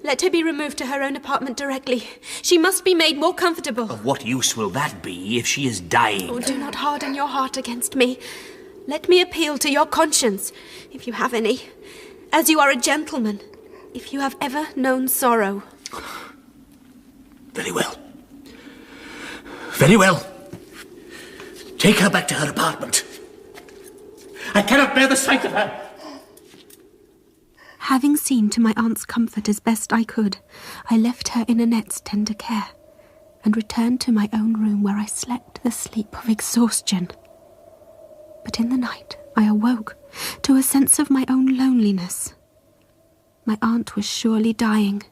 Let her be removed to her own apartment directly. She must be made more comfortable. Of what use will that be if she is dying? Oh, do not harden your heart against me. Let me appeal to your conscience, if you have any. As you are a gentleman, if you have ever known sorrow. Very well. Very well. Take her back to her apartment. I cannot bear the sight of her. Having seen to my aunt's comfort as best I could, I left her in Annette's tender care and returned to my own room where I slept the sleep of exhaustion. But in the night I awoke to a sense of my own loneliness. My aunt was surely dying,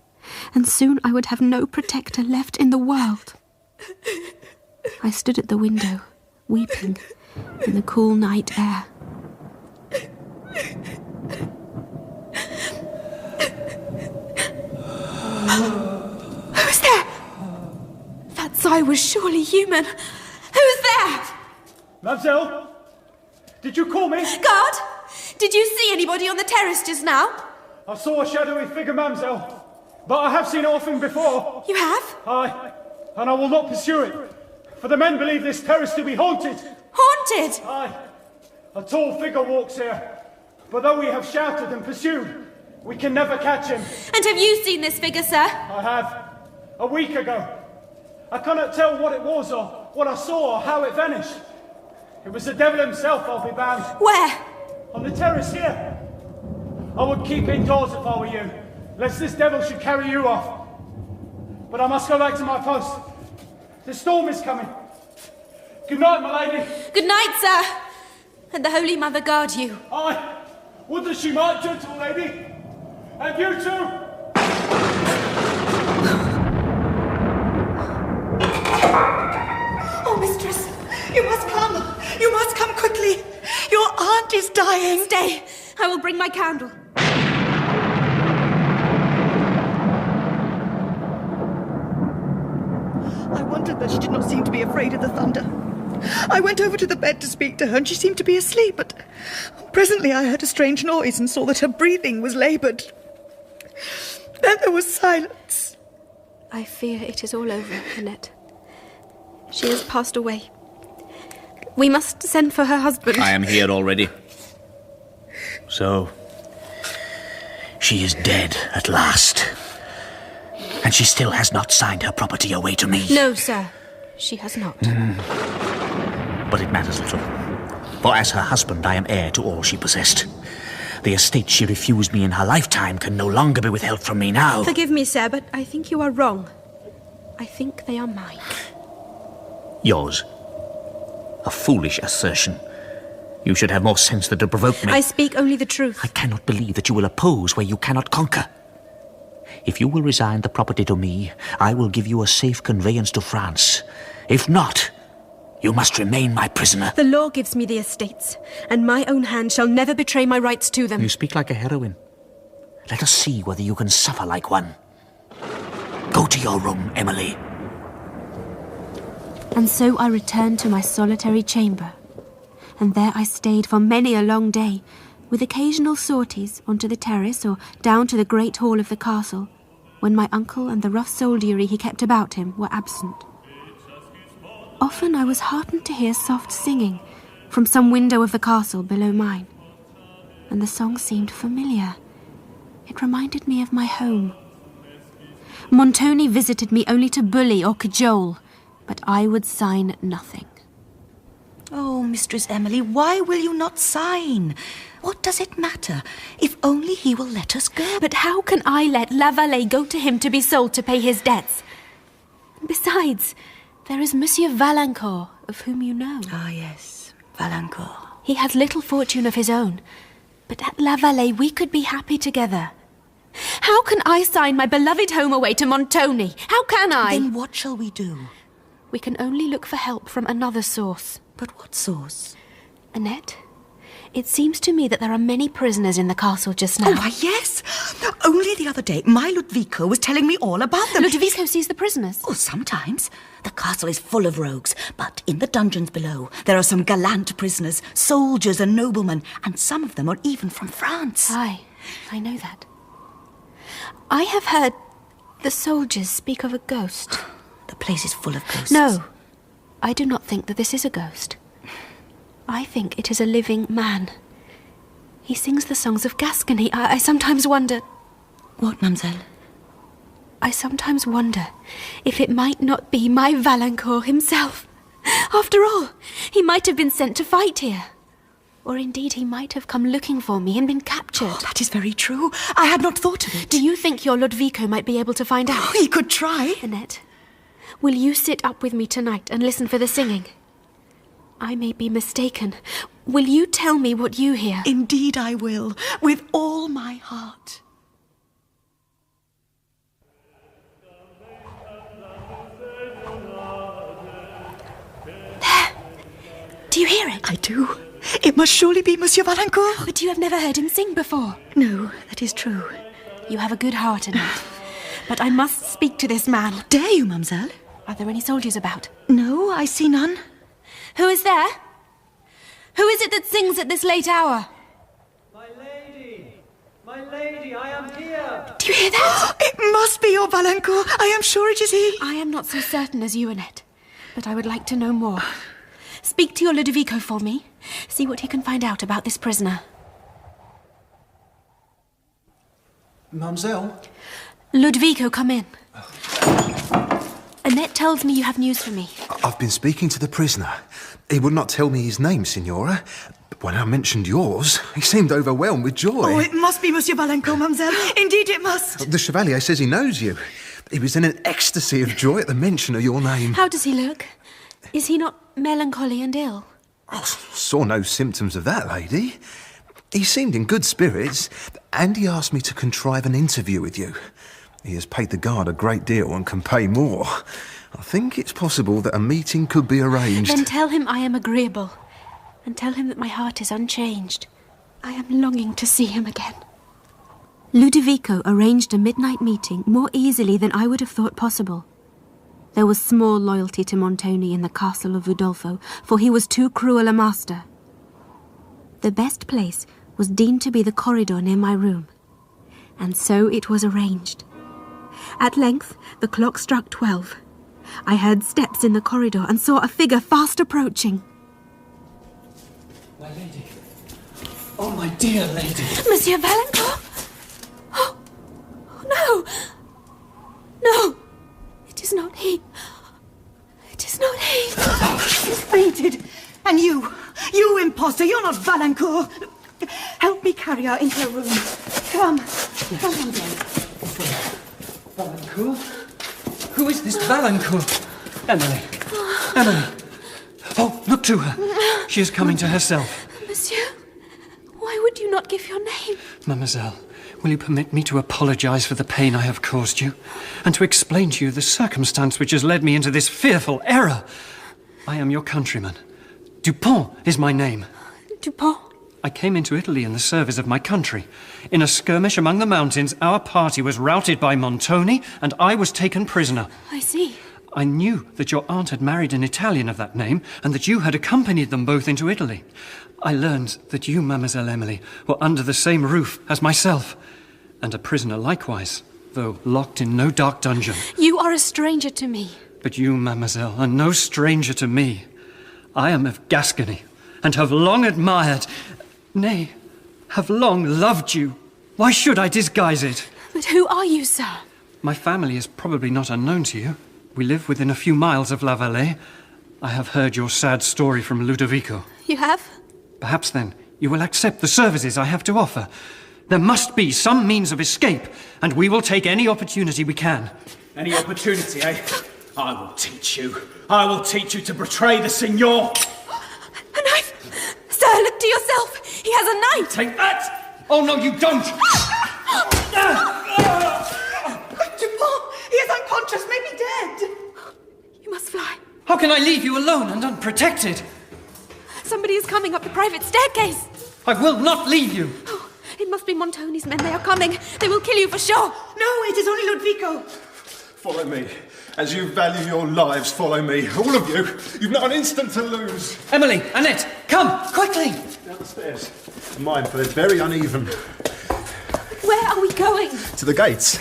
and soon I would have no protector left in the world. I stood at the window, weeping in the cool night air. Who's there? That sigh was surely human. Who's there? Mademoiselle, did you call me? Guard, did you see anybody on the terrace just now? I saw a shadowy figure, mademoiselle, but I have seen it often before. You have? Aye, and I will not pursue it, for the men believe this terrace to be haunted. Haunted? Aye, a tall figure walks here, but though we have shouted and pursued, we can never catch him. And have you seen this figure, sir? I have. A week ago. I cannot tell what it was or what I saw or how it vanished. It was the devil himself, I'll be bound. Where? On the terrace here. I would keep indoors if I were you, lest this devil should carry you off. But I must go back to my post. The storm is coming. Good night, my lady. Good night, sir. And the Holy Mother guard you. Aye. Would that she might, gentle lady. And you too! Oh, mistress, you must come. You must come quickly. Your aunt is dying. Stay. I will bring my candle. I wondered that she did not seem to be afraid of the thunder. I went over to the bed to speak to her, and she seemed to be asleep, but presently I heard a strange noise and saw that her breathing was laboured. Then there was silence. I fear it is all over, Annette. She has passed away. We must send for her husband. I am here already. So, she is dead at last. And she still has not signed her property away to me. No, sir. She has not. But it matters little. For as her husband, I am heir to all she possessed. The estate she refused me in her lifetime can no longer be withheld from me now. Forgive me, sir, but I think you are wrong. I think they are mine. Yours. A foolish assertion. You should have more sense than to provoke me. I speak only the truth. I cannot believe that you will oppose where you cannot conquer. If you will resign the property to me, I will give you a safe conveyance to France. If not, you must remain my prisoner. The law gives me the estates, and my own hand shall never betray my rights to them. You speak like a heroine. Let us see whether you can suffer like one. Go to your room, Emily. And so I returned to my solitary chamber, and there I stayed for many a long day, with occasional sorties onto the terrace or down to the great hall of the castle, when my uncle and the rough soldiery he kept about him were absent. Often I was heartened to hear soft singing from some window of the castle below mine, and the song seemed familiar. It reminded me of my home. Montoni visited me only to bully or cajole, but I would sign nothing. Oh, Mistress Emily, why will you not sign? What does it matter? If only he will let us go. But how can I let La Vallée go to him to be sold to pay his debts? Besides, there is Monsieur Valancourt, of whom you know. Ah, yes, Valancourt. He has little fortune of his own, but at La Vallée we could be happy together. How can I sign my beloved home away to Montoni? How can I? Then what shall we do? We can only look for help from another source. But what source? Annette, it seems to me that there are many prisoners in the castle just now. Oh, why, yes. Only the other day, my Ludovico was telling me all about them. Ludovico sees the prisoners? Oh, sometimes. The castle is full of rogues, but in the dungeons below, there are some gallant prisoners, soldiers and noblemen, and some of them are even from France. Aye, I know that. I have heard the soldiers speak of a ghost. The place is full of ghosts. No, I do not think that this is a ghost. I think it is a living man. He sings the songs of Gascony. I sometimes wonder... What, mademoiselle? I sometimes wonder if it might not be my Valancourt himself. After all, he might have been sent to fight here. Or indeed, he might have come looking for me and been captured. Oh, that is very true. I had not thought of it. Do you think your Ludovico might be able to find out? Oh, he could try. Annette, will you sit up with me tonight and listen for the singing? I may be mistaken. Will you tell me what you hear? Indeed I will, with all my heart. There! Do you hear it? I do. It must surely be Monsieur Valancourt. But you have never heard him sing before. No, that is true. You have a good heart, Annette. But I must speak to this man. Dare you, mademoiselle? Are there any soldiers about? No, I see none. Who is there? Who is it that sings at this late hour? My lady, I am here. Do you hear that? It must be your Valancourt. I am sure it is he. I am not so certain as you, Annette, but I would like to know more. Speak to your Ludovico for me. See what he can find out about this prisoner. Mademoiselle? Ludovico, come in. Annette tells me you have news for me. I've been speaking to the prisoner. He would not tell me his name, Signora. But when I mentioned yours, he seemed overwhelmed with joy. Oh, it must be Monsieur Valancourt, mademoiselle. Indeed it must. The Chevalier says he knows you. He was in an ecstasy of joy at the mention of your name. How does he look? Is he not melancholy and ill? I saw no symptoms of that, lady. He seemed in good spirits, and he asked me to contrive an interview with you. He has paid the guard a great deal and can pay more. I think it's possible that a meeting could be arranged. Then tell him I am agreeable, and tell him that my heart is unchanged. I am longing to see him again. Ludovico arranged a midnight meeting more easily than I would have thought possible. There was small loyalty to Montoni in the castle of Udolpho, for he was too cruel a master. The best place was deemed to be the corridor near my room, and so it was arranged. At length, the clock struck 12. I heard steps in the corridor and saw a figure fast approaching. My lady. Oh, my dear lady. Monsieur Valancourt? Oh, no! No! It is not he. It is not he. She's fainted. And you imposter, you're not Valancourt. Help me carry her into her room. Come. Yes. Come on, then. Valancourt? Who is this Valancourt? Emily. Emily. Oh, look to her. She is coming to herself. Monsieur, why would you not give your name? Mademoiselle, will you permit me to apologize for the pain I have caused you, and to explain to you the circumstance which has led me into this fearful error? I am your countryman. Dupont is my name. Dupont? I came into Italy in the service of my country. In a skirmish among the mountains, our party was routed by Montoni, and I was taken prisoner. I see. I knew that your aunt had married an Italian of that name, and that you had accompanied them both into Italy. I learned that you, Mademoiselle Emily, were under the same roof as myself, and a prisoner likewise, though locked in no dark dungeon. You are a stranger to me. But you, Mademoiselle, are no stranger to me. I am of Gascony, and have long admired, nay, have long loved you. Why should I disguise it? But who are you, sir? My family is probably not unknown to you. We live within a few miles of La Vallée. I have heard your sad story from Ludovico. You have? Perhaps, then, you will accept the services I have to offer. There must be some means of escape, and we will take any opportunity we can. Any opportunity, eh? I will teach you. I will teach you to betray the Signor. A knife! Sir, look to yourself! He has a knife! Take that! Oh, no, you don't! Dupont! He is unconscious, maybe dead! You must fly. How can I leave you alone and unprotected? Somebody is coming up the private staircase. I will not leave you. Oh, it must be Montoni's men. They are coming. They will kill you for sure. No, it is only Ludovico. Follow me. As you value your lives, follow me. All of you. You've not an instant to lose. Emily, Annette, come, quickly. Downstairs. Mine, for they're very uneven. Where are we going? To the gates.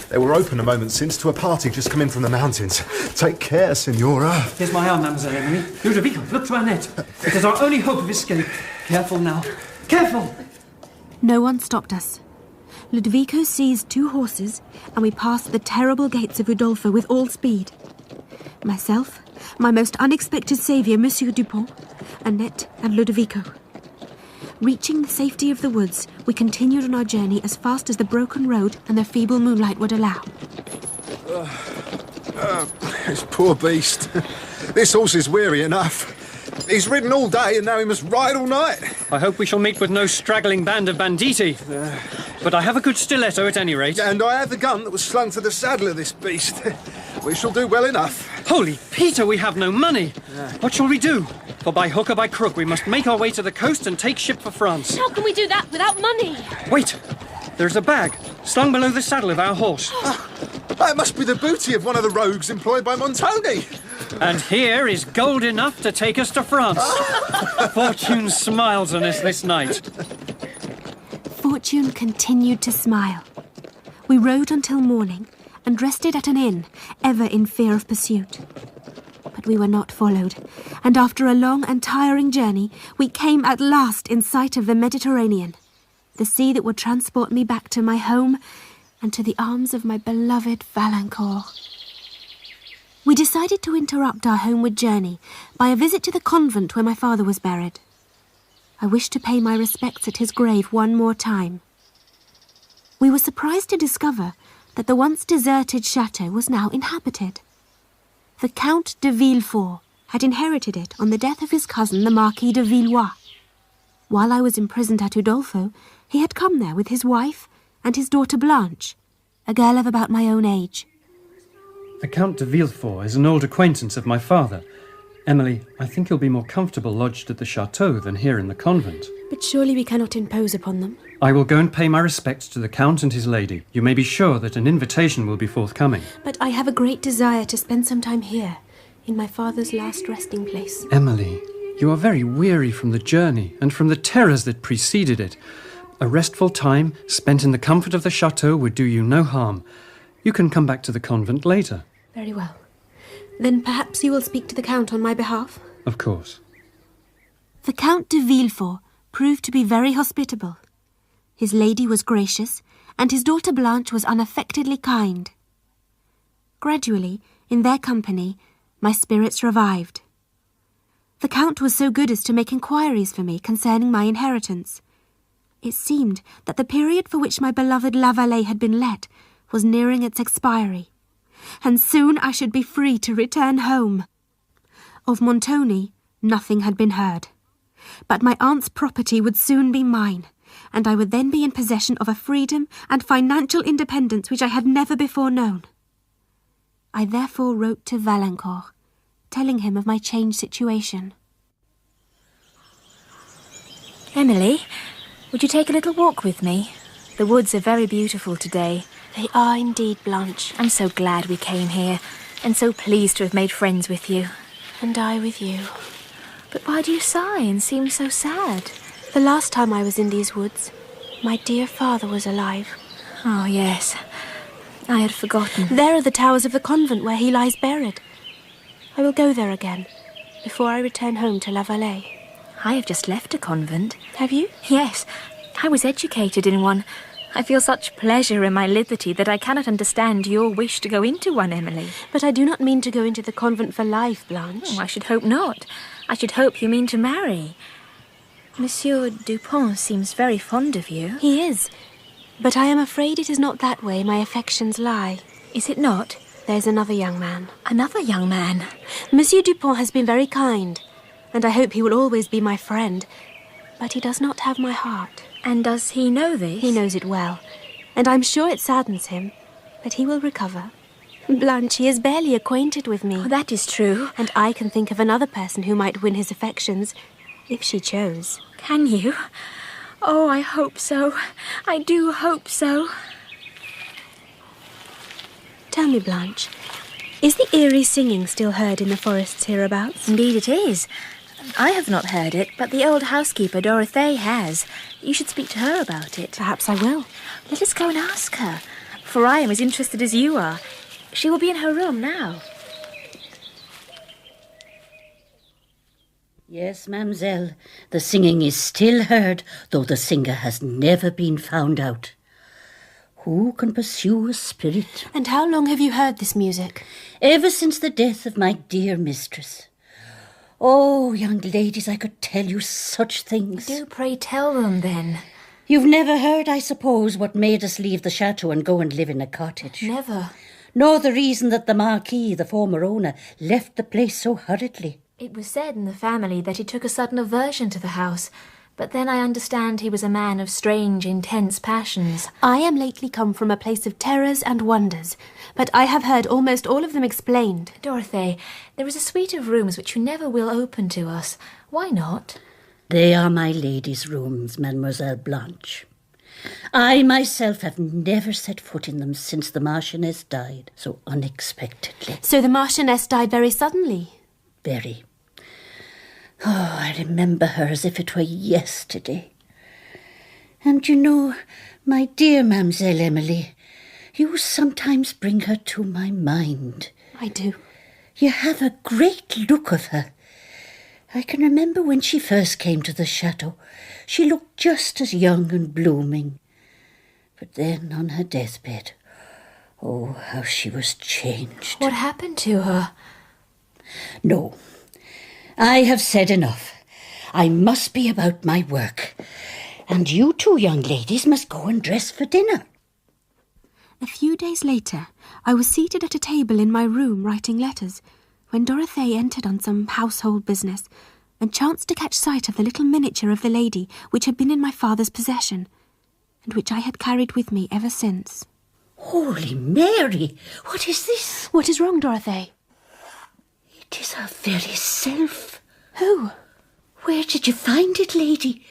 They were open a moment since to a party just come in from the mountains. Take care, Signora. Here's my arm, Mademoiselle Emily. Ludovico, look to Annette. It is our only hope of escape. Careful now. Careful! No one stopped us. Ludovico seized 2 horses, and we passed the terrible gates of Udolpho with all speed. Myself, my most unexpected saviour, Monsieur Dupont, Annette, and Ludovico. Reaching the safety of the woods, we continued on our journey as fast as the broken road and the feeble moonlight would allow. This poor beast. This horse is weary enough. He's ridden all day and now he must ride all night. I hope we shall meet with no straggling band of banditti. But I have a good stiletto at any rate. And I have the gun that was slung to the saddle of this beast. We shall do well enough. Holy Peter, we have no money. What shall we do? For by hook or by crook, we must make our way to the coast and take ship for France. How can we do that without money? Wait! There's a bag, slung below the saddle of our horse. That must be the booty of one of the rogues employed by Montoni. And here is gold enough to take us to France. Fortune smiles on us this night. Fortune continued to smile. We rode until morning and rested at an inn, ever in fear of pursuit. But we were not followed, and after a long and tiring journey, we came at last in sight of the Mediterranean, the sea that would transport me back to my home and to the arms of my beloved Valancourt. We decided to interrupt our homeward journey by a visit to the convent where my father was buried. I wished to pay my respects at his grave one more time. We were surprised to discover that the once deserted chateau was now inhabited. The Count de Villefort had inherited it on the death of his cousin, the Marquis de Villeroy. While I was imprisoned at Udolpho, he had come there with his wife and his daughter Blanche, a girl of about my own age. The Count de Villefort is an old acquaintance of my father. Emily, I think he'll be more comfortable lodged at the chateau than here in the convent. But surely we cannot impose upon them. I will go and pay my respects to the Count and his lady. You may be sure that an invitation will be forthcoming. But I have a great desire to spend some time here, in my father's last resting place. Emily, you are very weary from the journey and from the terrors that preceded it. A restful time spent in the comfort of the chateau would do you no harm. You can come back to the convent later. Very well. Then perhaps you will speak to the Count on my behalf? Of course. The Count de Villefort proved to be very hospitable. His lady was gracious, and his daughter Blanche was unaffectedly kind. Gradually, in their company, my spirits revived. The Count was so good as to make inquiries for me concerning my inheritance. It seemed that the period for which my beloved La Vallée had been let was nearing its expiry, and soon I should be free to return home. Of Montoni, nothing had been heard, but my aunt's property would soon be mine, and I would then be in possession of a freedom and financial independence which I had never before known. I therefore wrote to Valancourt, telling him of my changed situation. Emily, would you take a little walk with me? The woods are very beautiful today. They are indeed, Blanche. I'm so glad we came here, and so pleased to have made friends with you. And I with you. But why do you sigh and seem so sad? The last time I was in these woods, my dear father was alive. Oh, yes. I had forgotten. There are the towers of the convent where he lies buried. I will go there again, before I return home to La Vallée. I have just left a convent. Have you? Yes. I was educated in one. I feel such pleasure in my liberty that I cannot understand your wish to go into one, Emily. But I do not mean to go into the convent for life, Blanche. Oh, I should hope not. I should hope you mean to marry. Monsieur Dupont seems very fond of you. He is. But I am afraid it is not that way my affections lie. Is it not? There's another young man. Another young man? Monsieur Dupont has been very kind, and I hope he will always be my friend. But he does not have my heart. And does he know this? He knows it well, and I'm sure it saddens him, but he will recover. Blanche, he is barely acquainted with me. Oh, that is true. And I can think of another person who might win his affections, if she chose. Can you? Oh, I hope so. I do hope so. Tell me, Blanche, is the eerie singing still heard in the forests hereabouts? Indeed it is. I have not heard it, but the old housekeeper, Dorothée, has. You should speak to her about it. Perhaps I will. Let us go and ask her, for I am as interested as you are. She will be in her room now. Yes, mademoiselle, the singing is still heard, though the singer has never been found out. Who can pursue a spirit? And how long have you heard this music? Ever since the death of my dear mistress. Oh, young ladies, I could tell you such things. Do pray tell them, then. You've never heard, I suppose, what made us leave the chateau and go and live in a cottage? Never. Nor the reason that the Marquis, the former owner, left the place so hurriedly. It was said in the family that he took a sudden aversion to the house, but then I understand he was a man of strange, intense passions. I am lately come from a place of terrors and wonders, but I have heard almost all of them explained. Dorothée, there is a suite of rooms which you never will open to us. Why not? They are my lady's rooms, Mademoiselle Blanche. I myself have never set foot in them since the Marchioness died so unexpectedly. So the Marchioness died very suddenly? Very. Oh, I remember her as if it were yesterday. And you know, my dear Mademoiselle Emily, you sometimes bring her to my mind. I do. You have a great look of her. I can remember when she first came to the chateau. She looked just as young and blooming. But then on her deathbed, oh, how she was changed. What happened to her? No, I have said enough. I must be about my work. And you two young ladies must go and dress for dinner. A few days later, I was seated at a table in my room writing letters, when Dorothée entered on some household business, and chanced to catch sight of the little miniature of the lady which had been in my father's possession, and which I had carried with me ever since. Holy Mary! What is this? What is wrong, Dorothée? It is her very self. Who? Where did you find it, lady?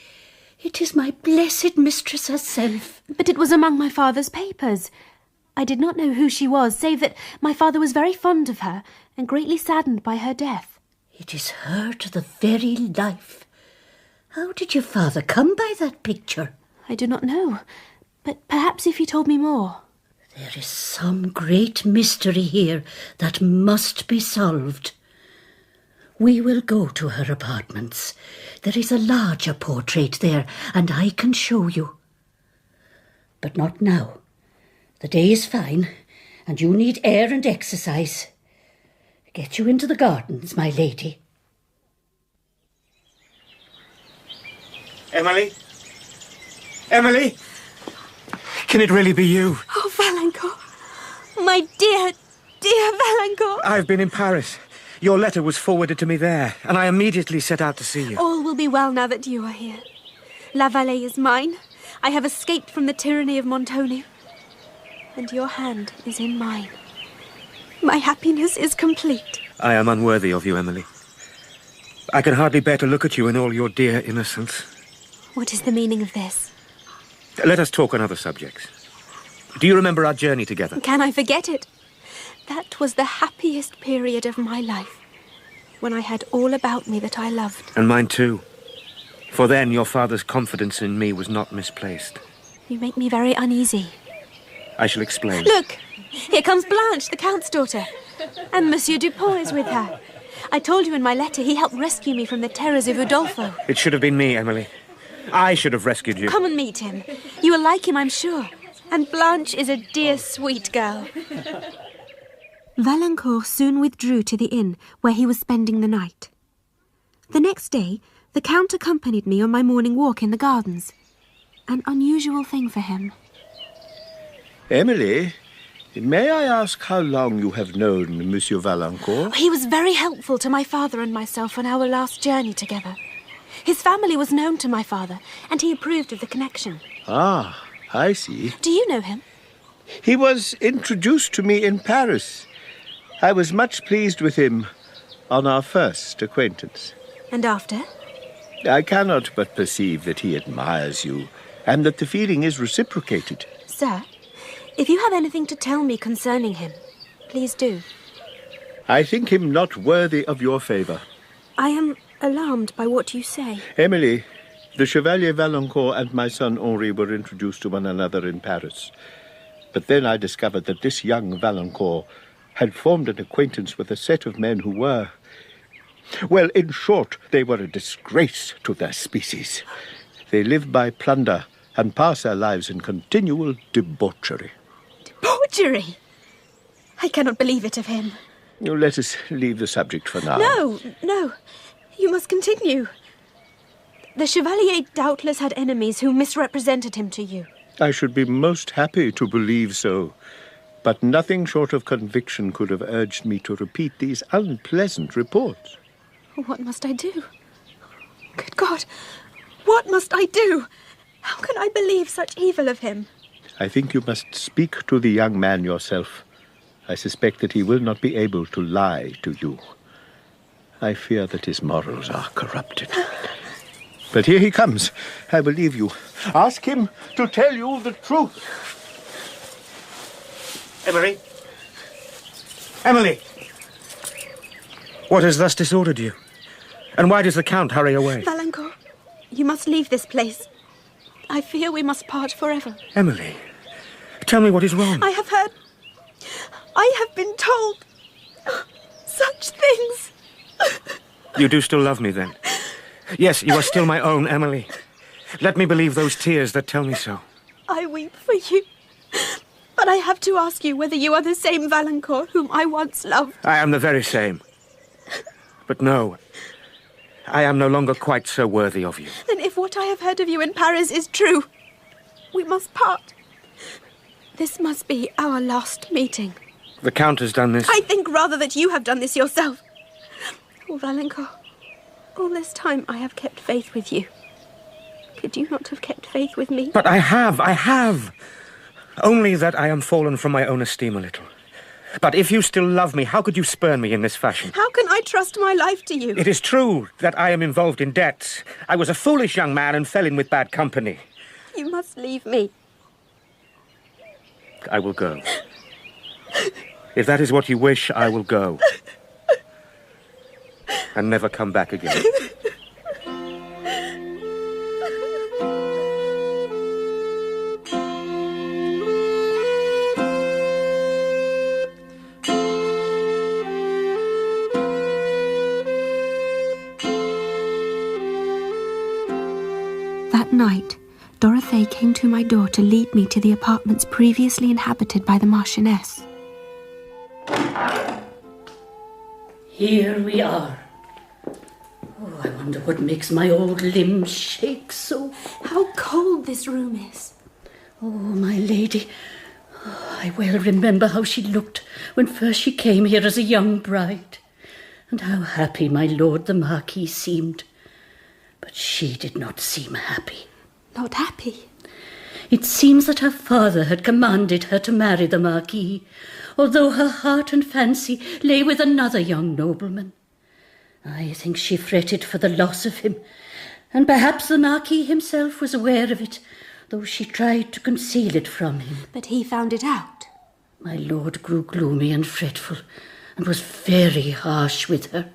It is my blessed mistress herself. But it was among my father's papers. I did not know who she was, save that my father was very fond of her and greatly saddened by her death. It is her to the very life. How did your father come by that picture? I do not know, but perhaps if he told me more. There is some great mystery here that must be solved. We will go to her apartments. There is a larger portrait there, and I can show you. But not now. The day is fine, and you need air and exercise. Get you into the gardens, my lady. Emily? Emily? Can it really be you? Oh, Valancourt. My dear, dear Valancourt. I've been in Paris. Your letter was forwarded to me there, and I immediately set out to see you. All will be well now that you are here. La Vallée is mine. I have escaped from the tyranny of Montoni. And your hand is in mine. My happiness is complete. I am unworthy of you, Emily. I can hardly bear to look at you in all your dear innocence. What is the meaning of this? Let us talk on other subjects. Do you remember our journey together? Can I forget it? That was the happiest period of my life, when I had all about me that I loved. And mine too. For then your father's confidence in me was not misplaced. You make me very uneasy. I shall explain. Look! Here comes Blanche, the Count's daughter. And Monsieur Dupont is with her. I told you in my letter he helped rescue me from the terrors of Udolpho. It should have been me, Emily. I should have rescued you. Come and meet him. You will like him, I'm sure. And Blanche is a dear, sweet girl. Valancourt soon withdrew to the inn where he was spending the night. The next day, the Count accompanied me on my morning walk in the gardens. An unusual thing for him. Emily, may I ask how long you have known Monsieur Valancourt? He was very helpful to my father and myself on our last journey together. His family was known to my father, and he approved of the connection. Ah, I see. Do you know him? He was introduced to me in Paris. I was much pleased with him on our first acquaintance. And after? I cannot but perceive that he admires you, and that the feeling is reciprocated. Sir, if you have anything to tell me concerning him, please do. I think him not worthy of your favour. I am alarmed by what you say. Emily, the Chevalier Valancourt and my son Henri were introduced to one another in Paris. But then I discovered that this young Valancourt had formed an acquaintance with a set of men who were... Well, in short, they were a disgrace to their species. They live by plunder and pass their lives in continual debauchery. Debauchery? I cannot believe it of him. Let us leave the subject for now. No. You must continue. The Chevalier doubtless had enemies who misrepresented him to you. I should be most happy to believe so. But nothing short of conviction could have urged me to repeat these unpleasant reports. What must I do? Good God, what must I do? How can I believe such evil of him? I think you must speak to the young man yourself. I suspect that he will not be able to lie to you. I fear that his morals are corrupted. But here he comes. I believe you. Ask him to tell you the truth. Emily? Emily! What has thus disordered you? And why does the Count hurry away? Valancourt, you must leave this place. I fear we must part forever. Emily, tell me what is wrong. I have been told such things. You do still love me, then? Yes, you are still my own, Emily. Let me believe those tears that tell me so. I weep for you. But I have to ask you whether you are the same Valancourt whom I once loved. I am the very same. But no, I am no longer quite so worthy of you. Then if what I have heard of you in Paris is true, we must part. This must be our last meeting. The Count has done this. I think rather that you have done this yourself. Oh, Valancourt, all this time I have kept faith with you. Could you not have kept faith with me? But I have. Only that I am fallen from my own esteem a little. But if you still love me, how could you spurn me in this fashion? How can I trust my life to you? It is true that I am involved in debts. I was a foolish young man and fell in with bad company. You must leave me. I will go. If that is what you wish, I will go. And never come back again. That night, Dorothée came to my door to lead me to the apartments previously inhabited by the Marchioness. Here we are. Oh, I wonder what makes my old limbs shake so. How cold this room is. Oh, my lady, I well remember how she looked when first she came here as a young bride, and how happy my lord the Marquis seemed. But she did not seem happy. Not happy? It seems that her father had commanded her to marry the Marquis, although her heart and fancy lay with another young nobleman. I think she fretted for the loss of him, and perhaps the Marquis himself was aware of it, though she tried to conceal it from him. But he found it out. My lord grew gloomy and fretful, and was very harsh with her.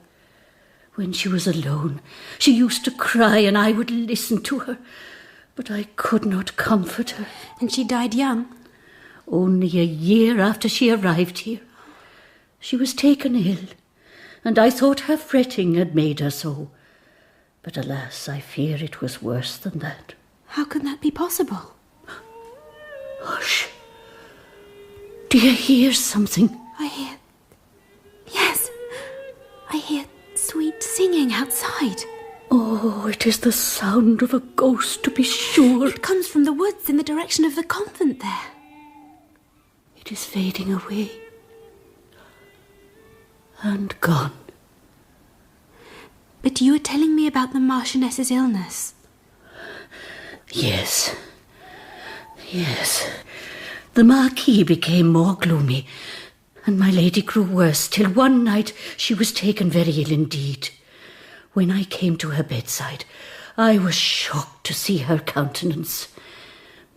When she was alone, she used to cry, and I would listen to her, but I could not comfort her. And she died young? Only a year after she arrived here. She was taken ill, and I thought her fretting had made her so. But alas, I fear it was worse than that. How can that be possible? Hush. Do you hear something? I hear... Yes, I hear sweet singing outside. Oh, it is the sound of a ghost, to be sure. It comes from the woods in the direction of the convent there. It is fading away. And gone. But you were telling me about the Marchioness's illness. Yes. The Marquis became more gloomy, and my lady grew worse, till one night she was taken very ill indeed. When I came to her bedside, I was shocked to see her countenance.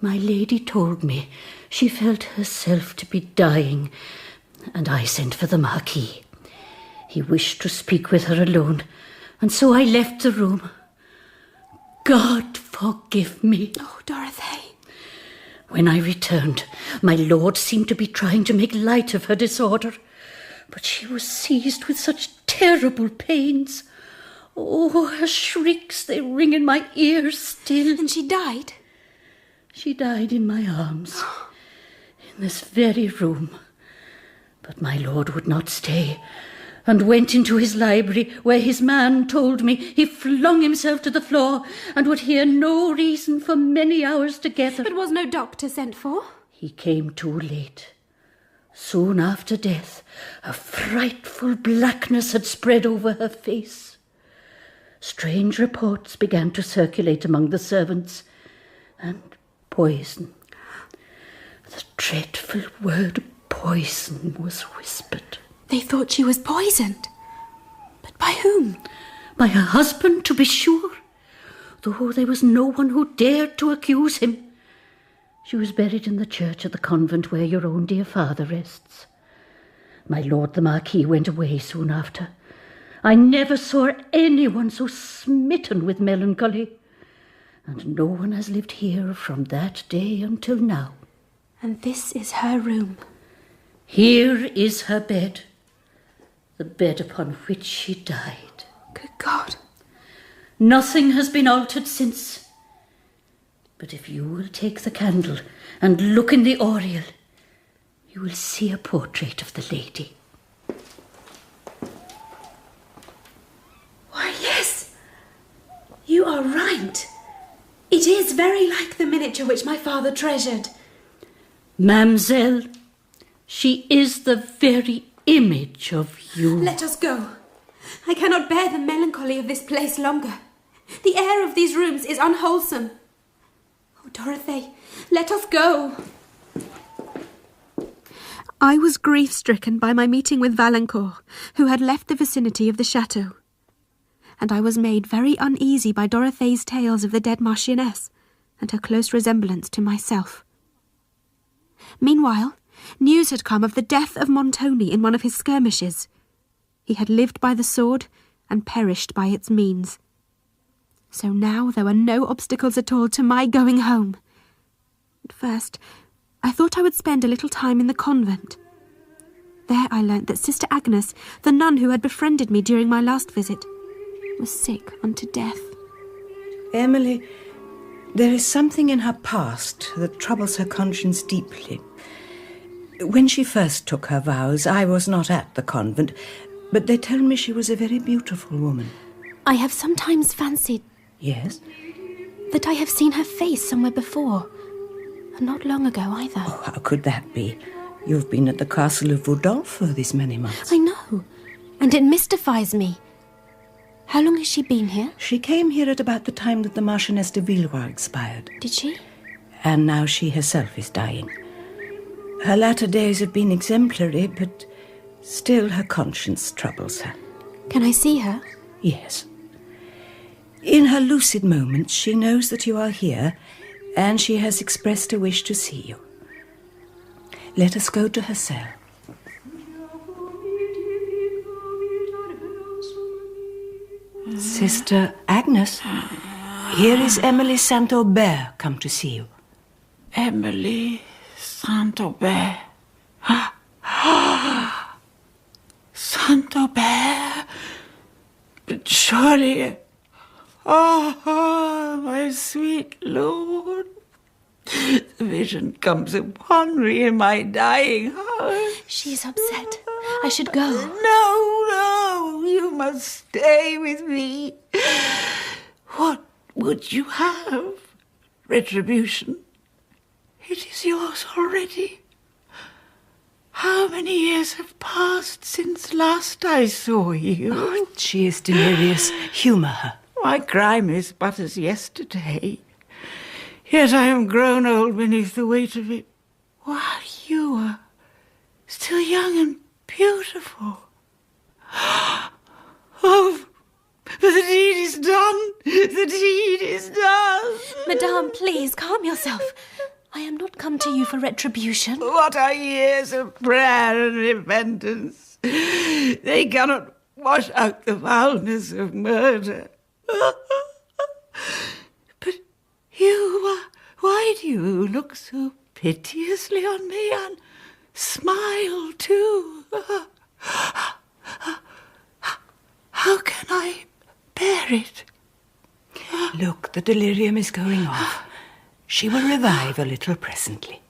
My lady told me she felt herself to be dying, and I sent for the Marquis. He wished to speak with her alone, and so I left the room. God forgive me. Oh, Dorothy. When I returned, my lord seemed to be trying to make light of her disorder, but she was seized with such terrible pains. Oh, her shrieks, they ring in my ears still. And she died? She died in my arms, in this very room. But my lord would not stay, and went into his library, where his man told me he flung himself to the floor and would hear no reason for many hours together. But was no doctor sent for? He came too late. Soon after death, a frightful blackness had spread over her face. Strange reports began to circulate among the servants, and poison. The dreadful word poison was whispered. They thought she was poisoned. But by whom? By her husband, to be sure, though there was no one who dared to accuse him. She was buried in the church at the convent where your own dear father rests. My lord the Marquis went away soon after. I never saw anyone so smitten with melancholy, and no one has lived here from that day until now. And this is her room. Here is her bed, the bed upon which she died. Good God. Nothing has been altered since. But if you will take the candle and look in the oriel, you will see a portrait of the lady. Why, yes. You are right. It is very like the miniature which my father treasured. Mademoiselle, she is the very image of you. Let us go. I cannot bear the melancholy of this place longer. The air of these rooms is unwholesome. Oh, Dorothy, let us go. I was grief-stricken by my meeting with Valancourt, who had left the vicinity of the chateau. And I was made very uneasy by Dorothy's tales of the dead Marchioness and her close resemblance to myself. Meanwhile, news had come of the death of Montoni in one of his skirmishes. He had lived by the sword and perished by its means. So now there were no obstacles at all to my going home. At first, I thought I would spend a little time in the convent. There I learnt that Sister Agnes, the nun who had befriended me during my last visit, was sick unto death. Emily, there is something in her past that troubles her conscience deeply. When she first took her vows, I was not at the convent, but they tell me she was a very beautiful woman. I have sometimes fancied... Yes? That I have seen her face somewhere before. And not long ago either. Oh, how could that be? You've been at the castle of Udolpho these many months. I know, and it mystifies me. How long has she been here? She came here at about the time that the Marchioness de Villeroy expired. Did she? And now she herself is dying. Her latter days have been exemplary, but still her conscience troubles her. Can I see her? Yes. In her lucid moments, she knows that you are here, and she has expressed a wish to see you. Let us go to her cell. Sister Agnes, here is Emily St. Aubert come to see you. Emily St. Aubert. St. Aubert? But surely... Oh, my sweet Lord. The vision comes upon me in my dying heart. She is upset. I should go. No, you must stay with me. What would you have? Retribution? It is yours already. How many years have passed since last I saw you? Oh, she is delirious. Humour her. My crime is but as yesterday. Yet I am grown old beneath the weight of it. While you are still young and beautiful. Oh, the deed is done. The deed is done. Madame, please, calm yourself. I am not come to you for retribution. What are years of prayer and repentance? They cannot wash out the foulness of murder. But why do you look so piteously on me and smile too? How can I bear it? Look, the delirium is going off. She will revive a little presently.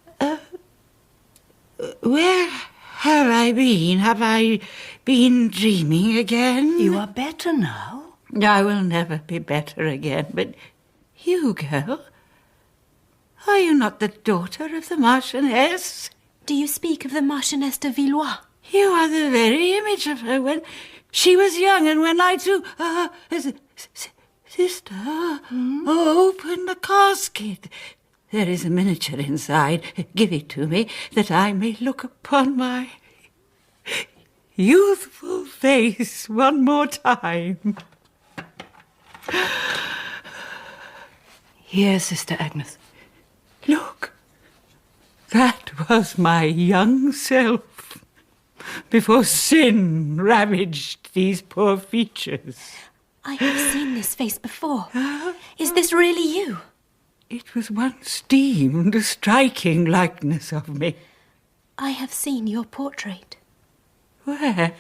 Where have I been? Have I been dreaming again? You are better now. I will never be better again. But you, girl, are you not the daughter of the Marchioness? Do you speak of the Marchioness de Villeroy? You are the very image of her when she was young and when I too, sister, open the casket. There is a miniature inside. Give it to me, that I may look upon my youthful face one more time. Here, Sister Agnes. Look, that was my young self, before sin ravaged these poor features. I have seen this face before. Is this really you? It was once deemed a striking likeness of me. I have seen your portrait. Where?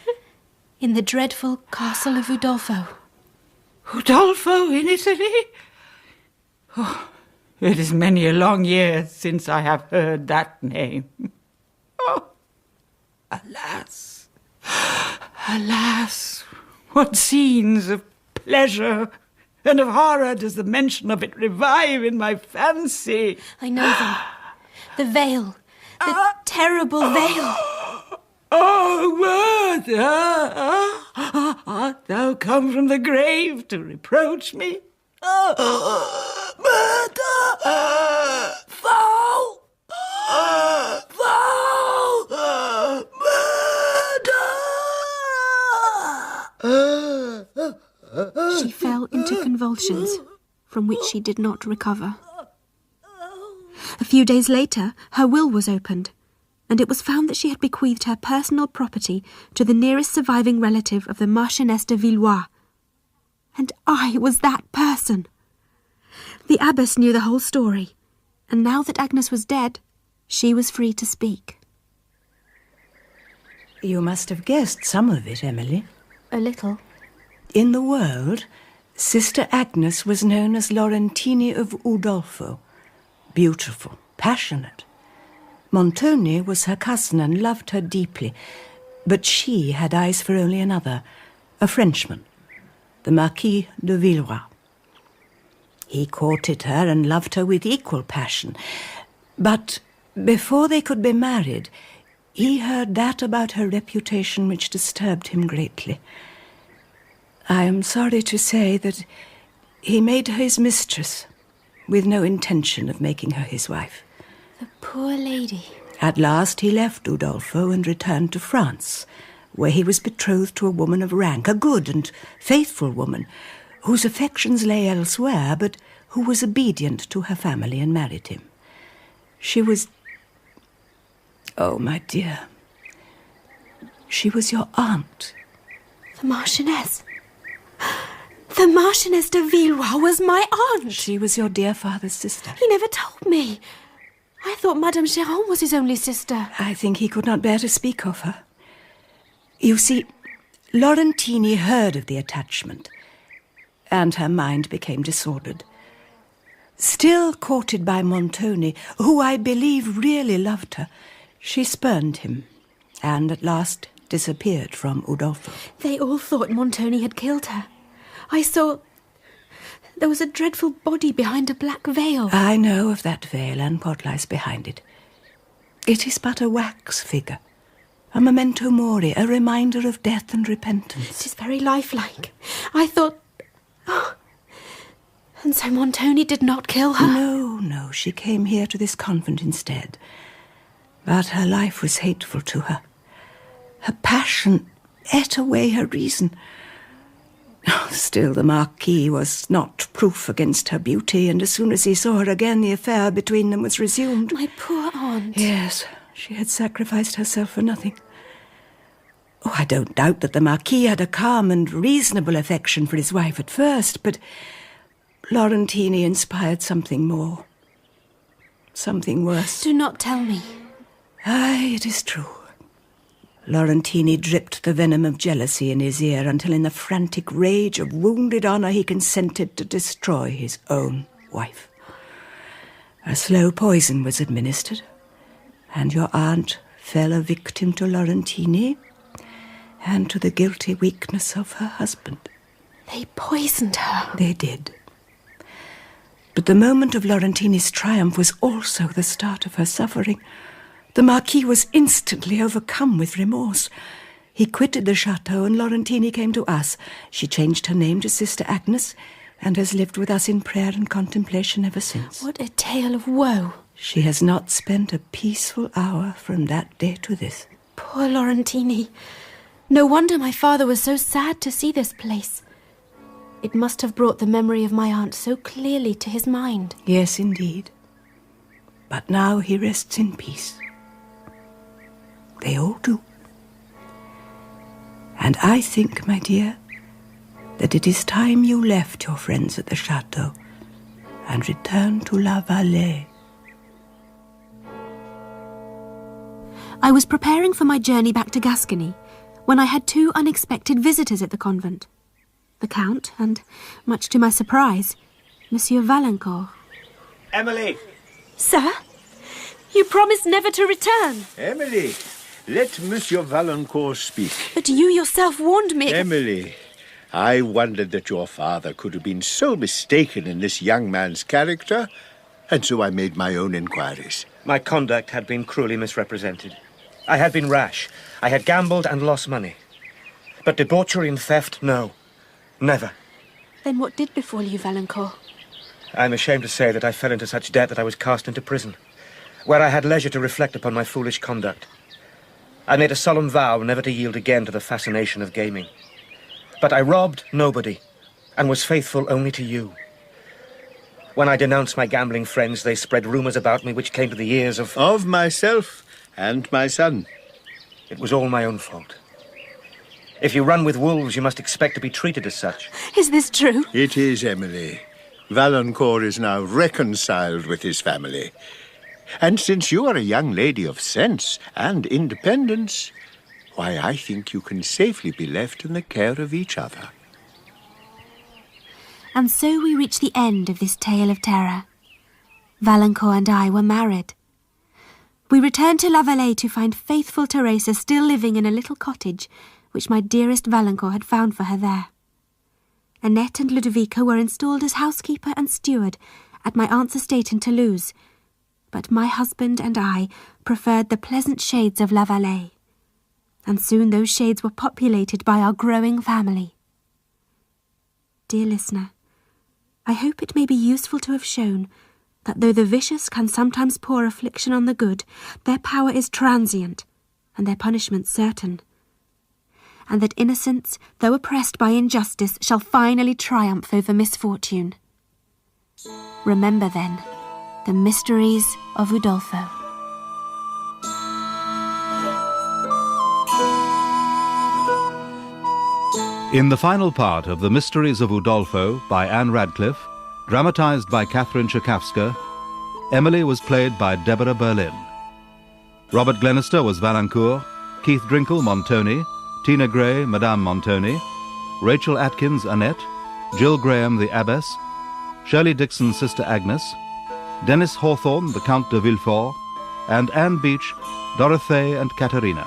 In the dreadful castle of Udolpho. Udolpho in Italy? Oh, it is many a long year since I have heard that name. Oh, alas, alas, what scenes of pleasure and of horror does the mention of it revive in my fancy? I know them. The veil. The terrible veil. Oh, murder! Art thou come from the grave to reproach me? Murder! Foul! Foul! Murder! She fell into convulsions, from which she did not recover. A few days later, her will was opened, and it was found that she had bequeathed her personal property to the nearest surviving relative of the Marchioness de Villeroy. And I was that person. The abbess knew the whole story, and now that Agnes was dead, she was free to speak. You must have guessed some of it, Emily. A little. In the world, Sister Agnes was known as Laurentini of Udolpho. Beautiful, passionate. Montoni was her cousin and loved her deeply, but she had eyes for only another, a Frenchman, the Marquis de Villeroy. He courted her and loved her with equal passion, but before they could be married, he heard that about her reputation which disturbed him greatly. I am sorry to say that he made her his mistress, with no intention of making her his wife. The poor lady. At last he left Udolpho and returned to France, where he was betrothed to a woman of rank, a good and faithful woman, whose affections lay elsewhere, but who was obedient to her family and married him. She was... Oh, my dear. She was your aunt. The Marchioness. The Marchioness de Villeroy was my aunt. She was your dear father's sister. He never told me. I thought Madame Cheron was his only sister. I think he could not bear to speak of her. You see, Laurentini heard of the attachment, and her mind became disordered. Still courted by Montoni, who I believe really loved her, she spurned him, and at last disappeared from Udolpho. They all thought Montoni had killed her. I saw... There was a dreadful body behind a black veil. I know of that veil and what lies behind it. It is but a wax figure, a memento mori, a reminder of death and repentance. It is very lifelike. I thought... Oh, and so Montoni did not kill her? No, she came here to this convent instead. But her life was hateful to her. Her passion ate away her reason. Still, the Marquis was not proof against her beauty, and as soon as he saw her again, the affair between them was resumed. My poor aunt. Yes, she had sacrificed herself for nothing. Oh, I don't doubt that the Marquis had a calm and reasonable affection for his wife at first, but Laurentini inspired something more. Something worse. Do not tell me. Aye, it is true. Laurentini dripped the venom of jealousy in his ear until in the frantic rage of wounded honour he consented to destroy his own wife. A slow poison was administered, and your aunt fell a victim to Laurentini and to the guilty weakness of her husband. They poisoned her. They did. But the moment of Laurentini's triumph was also the start of her suffering. The Marquis was instantly overcome with remorse. He quitted the chateau, and Laurentini came to us. She changed her name to Sister Agnes, and has lived with us in prayer and contemplation ever since. What a tale of woe. She has not spent a peaceful hour from that day to this. Poor Laurentini. No wonder my father was so sad to see this place. It must have brought the memory of my aunt so clearly to his mind. Yes, indeed. But now he rests in peace. They all do. And I think, my dear, that it is time you left your friends at the chateau and returned to La Vallée. I was preparing for my journey back to Gascony when I had two unexpected visitors at the convent. The Count and, much to my surprise, Monsieur Valancourt. Emily! Sir? You promised never to return. Emily! Let Monsieur Valancourt speak. But you yourself warned me... Emily, I wondered that your father could have been so mistaken in this young man's character, and so I made my own inquiries. My conduct had been cruelly misrepresented. I had been rash. I had gambled and lost money. But debauchery and theft, no. Never. Then what did befall you, Valancourt? I'm ashamed to say that I fell into such debt that I was cast into prison, where I had leisure to reflect upon my foolish conduct. I made a solemn vow never to yield again to the fascination of gaming. But I robbed nobody, and was faithful only to you. When I denounced my gambling friends, they spread rumours about me which came to the ears of... Of myself and my son. It was all my own fault. If you run with wolves, you must expect to be treated as such. Is this true? It is, Emily. Valancourt is now reconciled with his family. And since you are a young lady of sense and independence, why, I think you can safely be left in the care of each other. And so we reach the end of this tale of terror. Valancourt and I were married. We returned to La Vallée to find faithful Teresa still living in a little cottage which my dearest Valancourt had found for her there. Annette and Ludovica were installed as housekeeper and steward at my aunt's estate in Toulouse, but my husband and I preferred the pleasant shades of La Vallée, and soon those shades were populated by our growing family. Dear listener, I hope it may be useful to have shown that though the vicious can sometimes pour affliction on the good, their power is transient, and their punishment certain, and that innocence, though oppressed by injustice, shall finally triumph over misfortune. Remember, then, the Mysteries of Udolpho. In the final part of The Mysteries of Udolpho by Ann Radcliffe, dramatized by Catherine Tchaikovsky, Emily was played by Deborah Berlin. Robert Glenister was Valancourt, Keith Drinkle Montoni, Tina Gray Madame Montoni, Rachel Atkins Annette, Jill Graham the Abbess, Shirley Dixon Sister Agnes, Dennis Hawthorne the Count de Villefort, and Anne Beach, Dorothée and Caterina.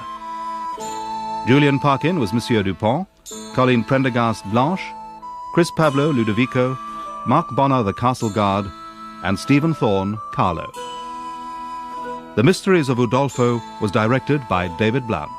Julian Parkin was Monsieur Dupont, Colleen Prendergast Blanche, Chris Pablo Ludovico, Mark Bonner the Castle Guard, and Stephen Thorne Carlo. The Mysteries of Udolpho was directed by David Blount.